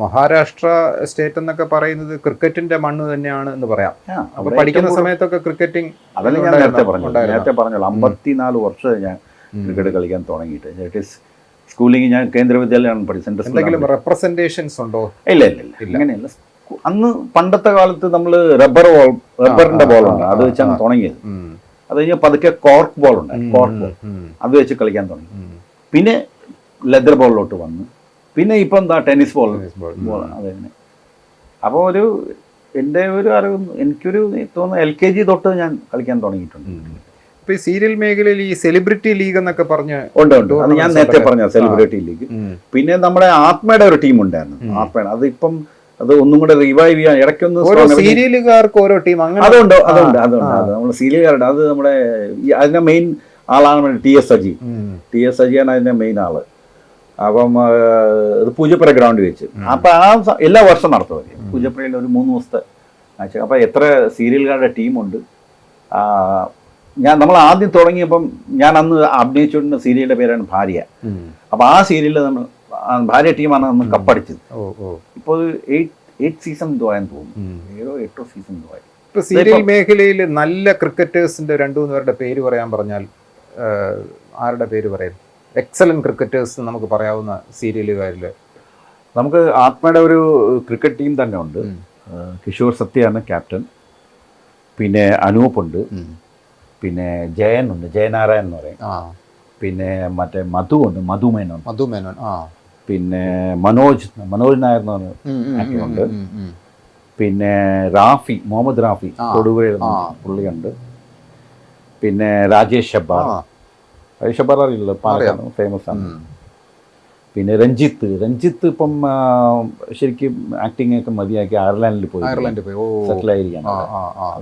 B: മഹാരാഷ്ട്ര സ്റ്റേറ്റ് എന്നൊക്കെ പറയുന്നത് ക്രിക്കറ്റിന്റെ മണ്ണ് തന്നെയാണ് എന്ന് പറയാം. അപ്പൊ പഠിക്കുന്ന സമയത്തൊക്കെ ക്രിക്കറ്റിംഗ്
A: അതല്ല ഞാൻ നേരത്തെ പറഞ്ഞല്ലോ 54 വർഷം ഞാൻ ക്രിക്കറ്റ് കളിക്കാൻ തുടങ്ങിയിട്ട്. സ്കൂളിൽ ഞാൻ കേന്ദ്ര വിദ്യാലയമാണ് പഠിച്ചത്.
B: എന്തെങ്കിലും റെപ്രസെന്റേഷൻസ് ഉണ്ടോ?
A: ഇല്ല, അങ്ങനെയല്ല. അന്ന് പണ്ടത്തെ കാലത്ത് നമ്മൾ റബ്ബറിന്റെ ബോളുണ്ട്, അത് വെച്ചാണ് തുടങ്ങിയത്. അത് കഴിഞ്ഞാൽ പതുക്കെ കോർക്ക് ബോൾ ഉണ്ട്, കോർക്ക് ബോൾ, അത് വെച്ച് കളിക്കാൻ തുടങ്ങി. പിന്നെ ലെതർ ബോളിലോട്ട് വന്നു. പിന്നെ ഇപ്പം എന്താ ടെന്നീസ് ബോൾ അതന്നെ. അപ്പോൾ എൻ്റെ ഒരു അറിവ്, എനിക്കൊരു തോന്നുന്നു LKG തൊട്ട് ഞാൻ കളിക്കാൻ തുടങ്ങിയിട്ടുണ്ട്.
B: ഇപ്പൊ ഈ സീരിയൽ മേഖലയിൽ ഈ സെലിബ്രിറ്റി ലീഗ് എന്നൊക്കെ പറഞ്ഞ്
A: ഉണ്ട്. അത് ഞാൻ നേരത്തെ പറഞ്ഞ സെലിബ്രിറ്റി ലീഗ്. പിന്നെ നമ്മുടെ ആത്മയുടെ ഒരു ടീം ഉണ്ടായിരുന്നു. ആത്മയുടെ അതിപ്പം അത് ഒന്നും കൂടെ റിവൈവ് ചെയ്യാൻ ഇടയ്ക്കൊന്ന്
B: സീരിയലുകാർക്ക് ഓരോ ടീം
A: അതുണ്ട്. അത് നമ്മൾ സീരിയലുകാരുടെ അത് നമ്മുടെ അതിന്റെ മെയിൻ ആളാണ് TS സജിയാണ് അതിന്റെ മെയിൻ ആള്. അപ്പം ഇത് പൂജപ്പുര ഗ്രൗണ്ടിൽ വെച്ച്. അപ്പൊ എല്ലാ വർഷം നടത്തുമല്ലേ പൂജപ്പുരയിൽ ഒരു 3 ദിവസത്തെ മാച്ച്. അപ്പൊ എത്ര സീരിയലുകാരുടെ ടീമുണ്ട്. നമ്മൾ ആദ്യം തുടങ്ങിയപ്പം ഞാൻ അന്ന് അഭിനയിച്ചുകൊണ്ടിരുന്ന സീരിയലിന്റെ പേരാണ് ഭാര്യ. അപ്പൊ ആ സീരിയലിൽ നമ്മൾ ഭാര്യ ടീമാണ് അന്ന് കപ്പടിച്ചത്. ഇപ്പോൾ 8 സീസൺ പോയെന്ന് തോന്നുന്നു, 7-8 സീസൺ പോയി.
B: ഇപ്പൊ സീരിയൽ മേഖലയിൽ നല്ല ക്രിക്കറ്റേഴ്സിന്റെ 2-3 പേരുടെ പേര് പറയാൻ പറഞ്ഞാൽ ആരുടെ പേര് പറയാം? എക്സലന്റ് ക്രിക്കറ്റേഴ്സ് നമുക്ക് പറയാവുന്ന സീരിയലുകാരിൽ
A: നമുക്ക് ആത്മയുടെ ഒരു ക്രിക്കറ്റ് ടീം തന്നെ ഉണ്ട്. കിഷോർ സത്യയാണ് ക്യാപ്റ്റൻ. പിന്നെ അനൂപ് ഉണ്ട്. പിന്നെ ജയൻ ഉണ്ട്, ജയനാരായൺ എന്ന് പറയും. പിന്നെ മറ്റേ മധു ഉണ്ട്, മധു മേനോൻ. പിന്നെ മനോജ് നായർ എന്ന് പറഞ്ഞ ഉണ്ട്. പിന്നെ മുഹമ്മദ് റാഫി തൊടുപുഴയിൽ പുള്ളിയുണ്ട്. പിന്നെ രാജേഷ് ഷബ്ബാർ അറിയില്ലല്ലോ, പാലക്കാട് ഫേമസ് ആണ്. പിന്നെ രഞ്ജിത്ത് ഇപ്പം ശരിക്കും ആക്ടിങ് ഒക്കെ മതിയാക്കി അയർലാൻഡിൽ പോയി സെറ്റിൽ ആയിരിക്കാണ്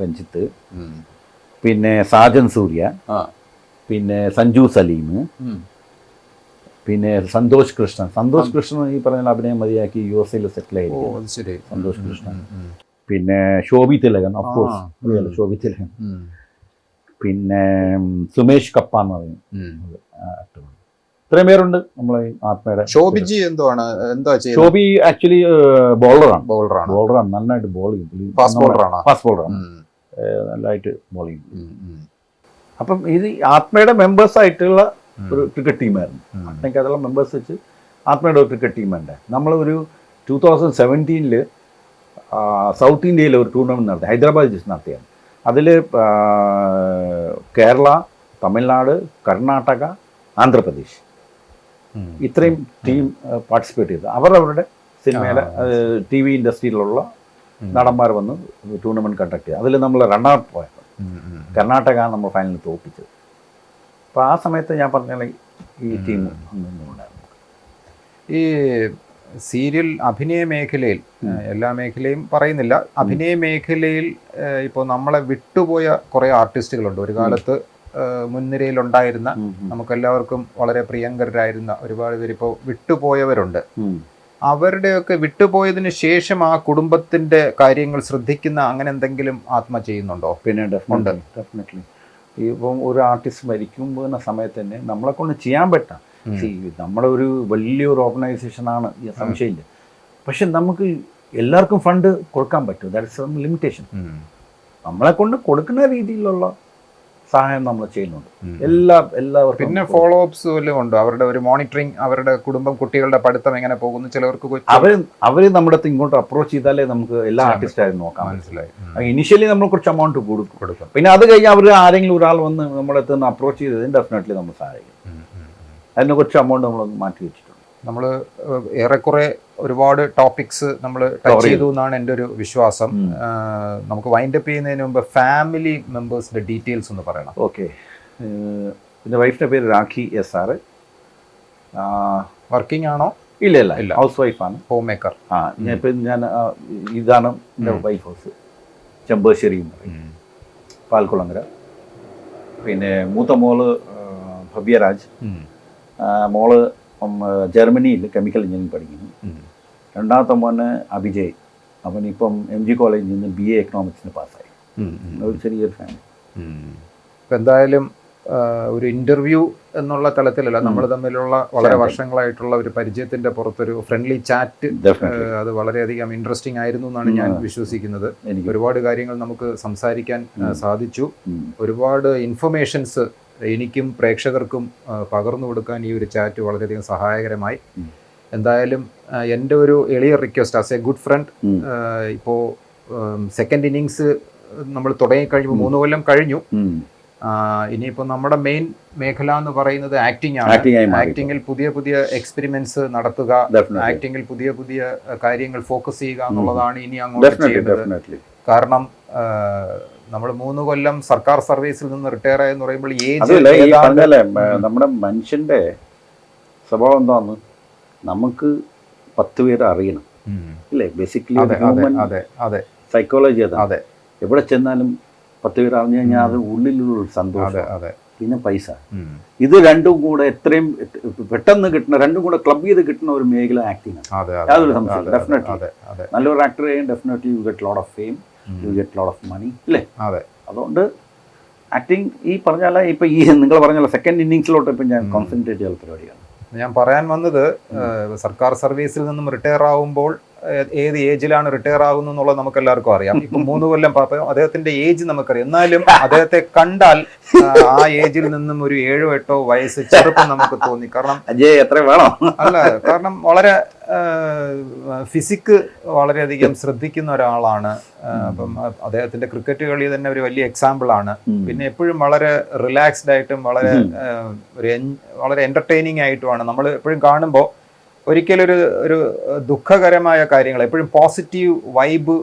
A: രഞ്ജിത്ത്. പിന്നെ സാജൻ സൂര്യ, പിന്നെ സഞ്ജു സലീം, പിന്നെ സന്തോഷ് കൃഷ്ണൻ ഈ പറഞ്ഞ അഭിനയം മതിയാക്കി USA സെറ്റിൽ ആയിരിക്കും സന്തോഷ് കൃഷ്ണൻ. പിന്നെ ശോഭി തിലകൻ, ഓഫ്കോഴ്സ് ശോഭി തിലകൻ. പിന്നെ സുമേഷ് കപ്പ എന്ന് പറയും. ഇത്രയും പേരുണ്ട് നമ്മളെ ആത്മയുടെ.
B: ശോഭി
A: ആക്ച്വലി ബോളറാണ്, നന്നായിട്ട് ബോൾ ചെയ്യും. ഫാസ്റ്റ് ബോളറാണ്, നല്ലതായിട്ട് ബോൾ ചെയ്യും. അപ്പം ഇത് ആത്മയുടെ മെമ്പേഴ്സ് ആയിട്ടുള്ള ഒരു ക്രിക്കറ്റ് ടീമായിരുന്നു. ആത്മയ്ക്ക് അതുള്ള മെമ്പേഴ്സ് വെച്ച് ആത്മയുടെ ഒരു ക്രിക്കറ്റ് ടീമുണ്ട്. നമ്മളൊരു 2017 സൗത്ത് ഇന്ത്യയിൽ ഒരു ടൂർണമെൻറ്റ് നടത്തി, ഹൈദരാബാദ് ജസ്റ്റ് നടത്തിയാണ്. അതിൽ കേരള, തമിഴ്നാട്, കർണാടക, ആന്ധ്രാപ്രദേശ് ഇത്രയും ടീം പാർട്ടിസിപ്പേറ്റ് ചെയ്തു. അവരുടെ സിനിമയിലെ TV ഇൻഡസ്ട്രിയിലുള്ള നടന്മാർ വന്ന് ടൂർണമെൻറ്റ് കണ്ടക്ട് ചെയ്തു. അതിൽ നമ്മൾ റണ്ണർ പോയത് കർണാടക നമ്മൾ ഫൈനലിൽ തോൽപ്പിച്ചത്. അപ്പോൾ ആ സമയത്ത് ഞാൻ പറഞ്ഞാൽ ഈ ടീം ഉണ്ടായിരുന്നു.
B: ഈ സീരിയൽ അഭിനയ മേഖലയിൽ എല്ലാ മേഖലയും പറയുന്നില്ല, അഭിനയ മേഖലയിൽ ഇപ്പോൾ നമ്മളെ വിട്ടുപോയ കുറേ ആർട്ടിസ്റ്റുകളുണ്ട്. ഒരു കാലത്ത് മുൻനിരയിലുണ്ടായിരുന്ന നമുക്കെല്ലാവർക്കും വളരെ പ്രിയങ്കരായിരുന്ന ഒരുപാട് പേരിപ്പോൾ വിട്ടുപോയവരുണ്ട്. അവരുടെയൊക്കെ വിട്ടുപോയതിന് ശേഷം ആ കുടുംബത്തിന്റെ കാര്യങ്ങൾ ശ്രദ്ധിക്കുന്ന അങ്ങനെ എന്തെങ്കിലും ആത്മ ചെയ്യുന്നുണ്ടോ?
A: പിന്നെ ഡെഫിനറ്റ്ലി ഇപ്പം ഒരു ആർട്ടിസ്റ്റ് മരിക്കുമ്പോൾ സമയത്ത് തന്നെ നമ്മളെ കൊണ്ട് ചെയ്യാൻ പറ്റാം. നമ്മളൊരു വലിയൊരു ഓർഗനൈസേഷനാണ്, സംശയമില്ല. പക്ഷെ നമുക്ക് എല്ലാവർക്കും ഫണ്ട് കൊടുക്കാൻ പറ്റും. That's some limitation. നമ്മളെ കൊണ്ട് കൊടുക്കുന്ന രീതിയിലുള്ള സഹായം നമ്മൾ ചെയ്യുന്നുണ്ട് എല്ലാവർക്കും.
B: പിന്നെ ഫോളോ അപ്സ് വല്ലതും ഉണ്ടോ? അവരുടെ ഒരു മോണിറ്ററിങ്, അവരുടെ കുടുംബം, കുട്ടികളുടെ പഠിത്തം എങ്ങനെ പോകുന്നു? ചിലവർക്ക്
A: അവർ നമ്മുടെ അടുത്ത് ഇങ്ങോട്ട് അപ്രോച്ച് ചെയ്താലേ നമുക്ക് എല്ലാ ആർട്ടിസ്റ്റായും നോക്കാം.
B: മനസ്സിലായി.
A: ഇനിഷ്യലി നമ്മൾ കുറച്ച് എമൗണ്ട് കൊടുക്കും. പിന്നെ അത് കഴിഞ്ഞ് അവർ ആരെങ്കിലും ഒരാൾ വന്ന് നമ്മുടെ അടുത്ത് നിന്ന് അപ്രോച്ച് ചെയ്തതിന് ഡെഫിനറ്റ്ലി നമ്മൾ സഹായിക്കും. അതിന് കുറച്ച് എമൗണ്ട് നമ്മൾ മാറ്റി വെച്ചിട്ടുണ്ട്.
B: നമ്മൾ ഏറെക്കുറെ ഒരുപാട് ടോപ്പിക്സ് നമ്മൾ ടച്ച് ചെയ്തു എന്നാണ് എൻ്റെ ഒരു വിശ്വാസം. നമുക്ക് വൈൻഡപ്പ് ചെയ്യുന്നതിന് മുമ്പ് ഫാമിലി മെമ്പേഴ്സിന്റെ ഡീറ്റെയിൽസ് ഒന്ന് പറയണം.
A: ഓക്കെ, എൻ്റെ വൈഫിൻ്റെ പേര് രാഖി SR.
B: വർക്കിംഗ് ആണോ?
A: ഇല്ല, ഹൗസ് വൈഫാണ്,
B: ഹോം മേക്കർ.
A: ഞാൻ ഇതാണ് എൻ്റെ വൈഫ് ഹൗസ്, ചെമ്പശ്ശേരി എന്ന് പറയും, പാൽക്കുളങ്ങര. പിന്നെ മൂത്ത മോള് ഭവ്യരാജ്, മോള് ജർമ്മനിയിൽ കെമിക്കൽ എഞ്ചിനീയറിംഗ് പഠിക്കുന്നു. രണ്ടാമത്തെ മോന് അഭിജയ്, അവനിപ്പം MG കോളേജിൽ നിന്ന് BA എക്കണോമിക്സിന് പാസ്സായി. ഒരു ചെറിയൊരു ഫാമിലി.
B: ഇപ്പം എന്തായാലും ഒരു ഇൻ്റർവ്യൂ എന്നുള്ള തലത്തിലല്ല, നമ്മൾ തമ്മിലുള്ള വളരെ വർഷങ്ങളായിട്ടുള്ള ഒരു പരിചയത്തിൻ്റെ പുറത്തൊരു ഫ്രണ്ട്ലി ചാറ്റ്, അത് വളരെയധികം ഇൻട്രസ്റ്റിംഗ് ആയിരുന്നു എന്നാണ് ഞാൻ വിശ്വസിക്കുന്നത്. ഒരുപാട് കാര്യങ്ങൾ നമുക്ക് സംസാരിക്കാൻ സാധിച്ചു. ഒരുപാട് ഇൻഫർമേഷൻസ് എനിക്കും പ്രേക്ഷകർക്കും പകർന്നു കൊടുക്കാൻ ഈ ഒരു ചാറ്റ് വളരെയധികം സഹായകരമായി. എന്തായാലും എൻ്റെ ഒരു എളിയ request as A good friend, ഇപ്പോൾ സെക്കൻഡ് ഇന്നിങ്സ് നമ്മൾ തുടങ്ങിക്കഴിഞ്ഞു, 3 കൊല്ലം കഴിഞ്ഞു. ഇനിയിപ്പോൾ നമ്മുടെ മെയിൻ മേഖല എന്ന് പറയുന്നത് ആക്ടിംഗ് ആണ്. ആക്ടിങ്ങിൽ പുതിയ പുതിയ എക്സ്പെരിമെന്റ്സ് നടത്തുക, ആക്ടിങ്ങിൽ പുതിയ പുതിയ കാര്യങ്ങൾ ഫോക്കസ് ചെയ്യുക എന്നുള്ളതാണ് ഇനി അങ്ങോട്ട് ചെയ്യുന്നത്. കാരണം നമ്മൾ 3 കൊല്ലം സർക്കാർ സർവീസിൽ നിന്ന് റിട്ടയർ ആയെന്ന് പറയുമ്പോൾ
A: നമ്മുടെ മനുഷ്യന്റെ സ്വഭാവം എന്താന്ന് നമുക്ക് 10 പേര് അറിയണം, ഇല്ലേ? ബേസിക്കലി സൈക്കോളജി അതെ. എവിടെ ചെന്നാലും 10 പേര് അറിഞ്ഞു കഴിഞ്ഞാൽ അത് ഉള്ളിലുള്ള സന്തോഷം, പിന്നെ പൈസ. ഇത് രണ്ടും കൂടെ എത്രയും പെട്ടെന്ന് കിട്ടുന്ന, രണ്ടും കൂടെ ക്ലബ് ചെയ്ത് കിട്ടുന്ന ഒരു മേഖല ആക്ടിങ് ആണ്. യാതൊരു സംശയം. ഡെഫിനറ്റ്ലി നല്ലൊരു ആക്ടർ ചെയ്യാൻ definitely you get lot of fame, you get lot of money, ഇല്ലേ? അതുകൊണ്ട് ആക്ടിങ് ഈ പറഞ്ഞാൽ ഇപ്പം ഈ നിങ്ങൾ പറഞ്ഞാൽ സെക്കൻഡ് ഇന്നിങ്സിലോട്ട് ഇപ്പം ഞാൻ കോൺസെൻട്രേറ്റ് ചെയ്യുന്ന പരിപാടിയാണ്.
B: ഞാൻ പറയാൻ വന്നത്, സർക്കാർ സർവീസിൽ നിന്നും റിട്ടയർ ആവുമ്പോൾ ഏത് ഏജിലാണ് റിട്ടയർ ആകുന്നു എന്നുള്ളത് നമുക്ക് എല്ലാവർക്കും അറിയാം. ഇപ്പം 3 കൊല്ലം അദ്ദേഹത്തിന്റെ ഏജ് നമുക്കറിയാം. എന്നാലും അദ്ദേഹത്തെ കണ്ടാൽ ആ ഏജിൽ നിന്നും ഒരു 7-8 വയസ്സ് ചെറുപ്പം നമുക്ക് തോന്നി. കാരണം
A: എത്ര വേണം
B: അല്ല, കാരണം വളരെ ഫിസിക്ക് വളരെയധികം ശ്രദ്ധിക്കുന്ന ഒരാളാണ്. അപ്പം അദ്ദേഹത്തിന്റെ ക്രിക്കറ്റ് കളി തന്നെ ഒരു വലിയ എക്സാമ്പിൾ ആണ്. പിന്നെ എപ്പോഴും വളരെ റിലാക്സ്ഡ് ആയിട്ടും വളരെ എന്റർടൈനിങ് ആയിട്ടുമാണ് നമ്മൾ എപ്പോഴും കാണുമ്പോൾ. ഒരിക്കലും ഒരു ദുഃഖകരമായ കാര്യങ്ങൾ, എപ്പോഴും പോസിറ്റീവ് വൈബ്,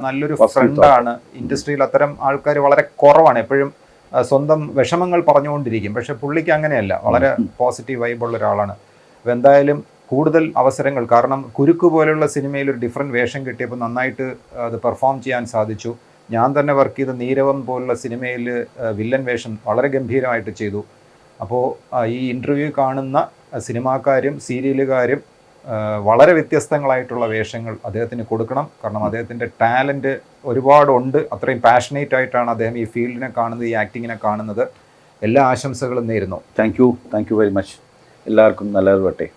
B: നല്ലൊരു ഫ്രണ്ടാണ്. ഇൻഡസ്ട്രിയിൽ അത്തരം ആൾക്കാർ വളരെ കുറവാണ്. എപ്പോഴും സ്വന്തം വിഷമങ്ങൾ പറഞ്ഞുകൊണ്ടിരിക്കും. പക്ഷെ പുള്ളിക്ക് അങ്ങനെയല്ല, വളരെ പോസിറ്റീവ് വൈബുള്ള ഒരാളാണ്. അപ്പോൾ എന്തായാലും കൂടുതൽ അവസരങ്ങൾ, കാരണം കുരുക്ക് പോലെയുള്ള സിനിമയിൽ ഒരു ഡിഫറെൻറ്റ് വേഷം കിട്ടിയപ്പോൾ നന്നായിട്ട് അത് പെർഫോം ചെയ്യാൻ സാധിച്ചു. ഞാൻ തന്നെ വർക്ക് ചെയ്ത നീരവം പോലുള്ള സിനിമയിൽ വില്ലൻ വേഷം വളരെ ഗംഭീരമായിട്ട് ചെയ്തു. അപ്പോൾ ഈ ഇൻ്റർവ്യൂ കാണുന്ന സിനിമാക്കാരും സീരിയലുകാരും വളരെ വ്യത്യസ്തങ്ങളായിട്ടുള്ള വേഷങ്ങൾ അദ്ദേഹത്തിന് കൊടുക്കണം. കാരണം അദ്ദേഹത്തിൻ്റെ ടാലൻറ്റ് ഒരുപാടുണ്ട്. അത്രയും പാഷനേറ്റ് ആയിട്ടാണ് അദ്ദേഹം ഈ ഫീൽഡിനെ കാണുന്നത്, ഈ ആക്ടിങ്ങിനെ കാണുന്നത്. എല്ലാ ആശംസകളും നേരുന്നു.
A: Thank you very much. എല്ലാവർക്കും നല്ലത് വട്ടെ.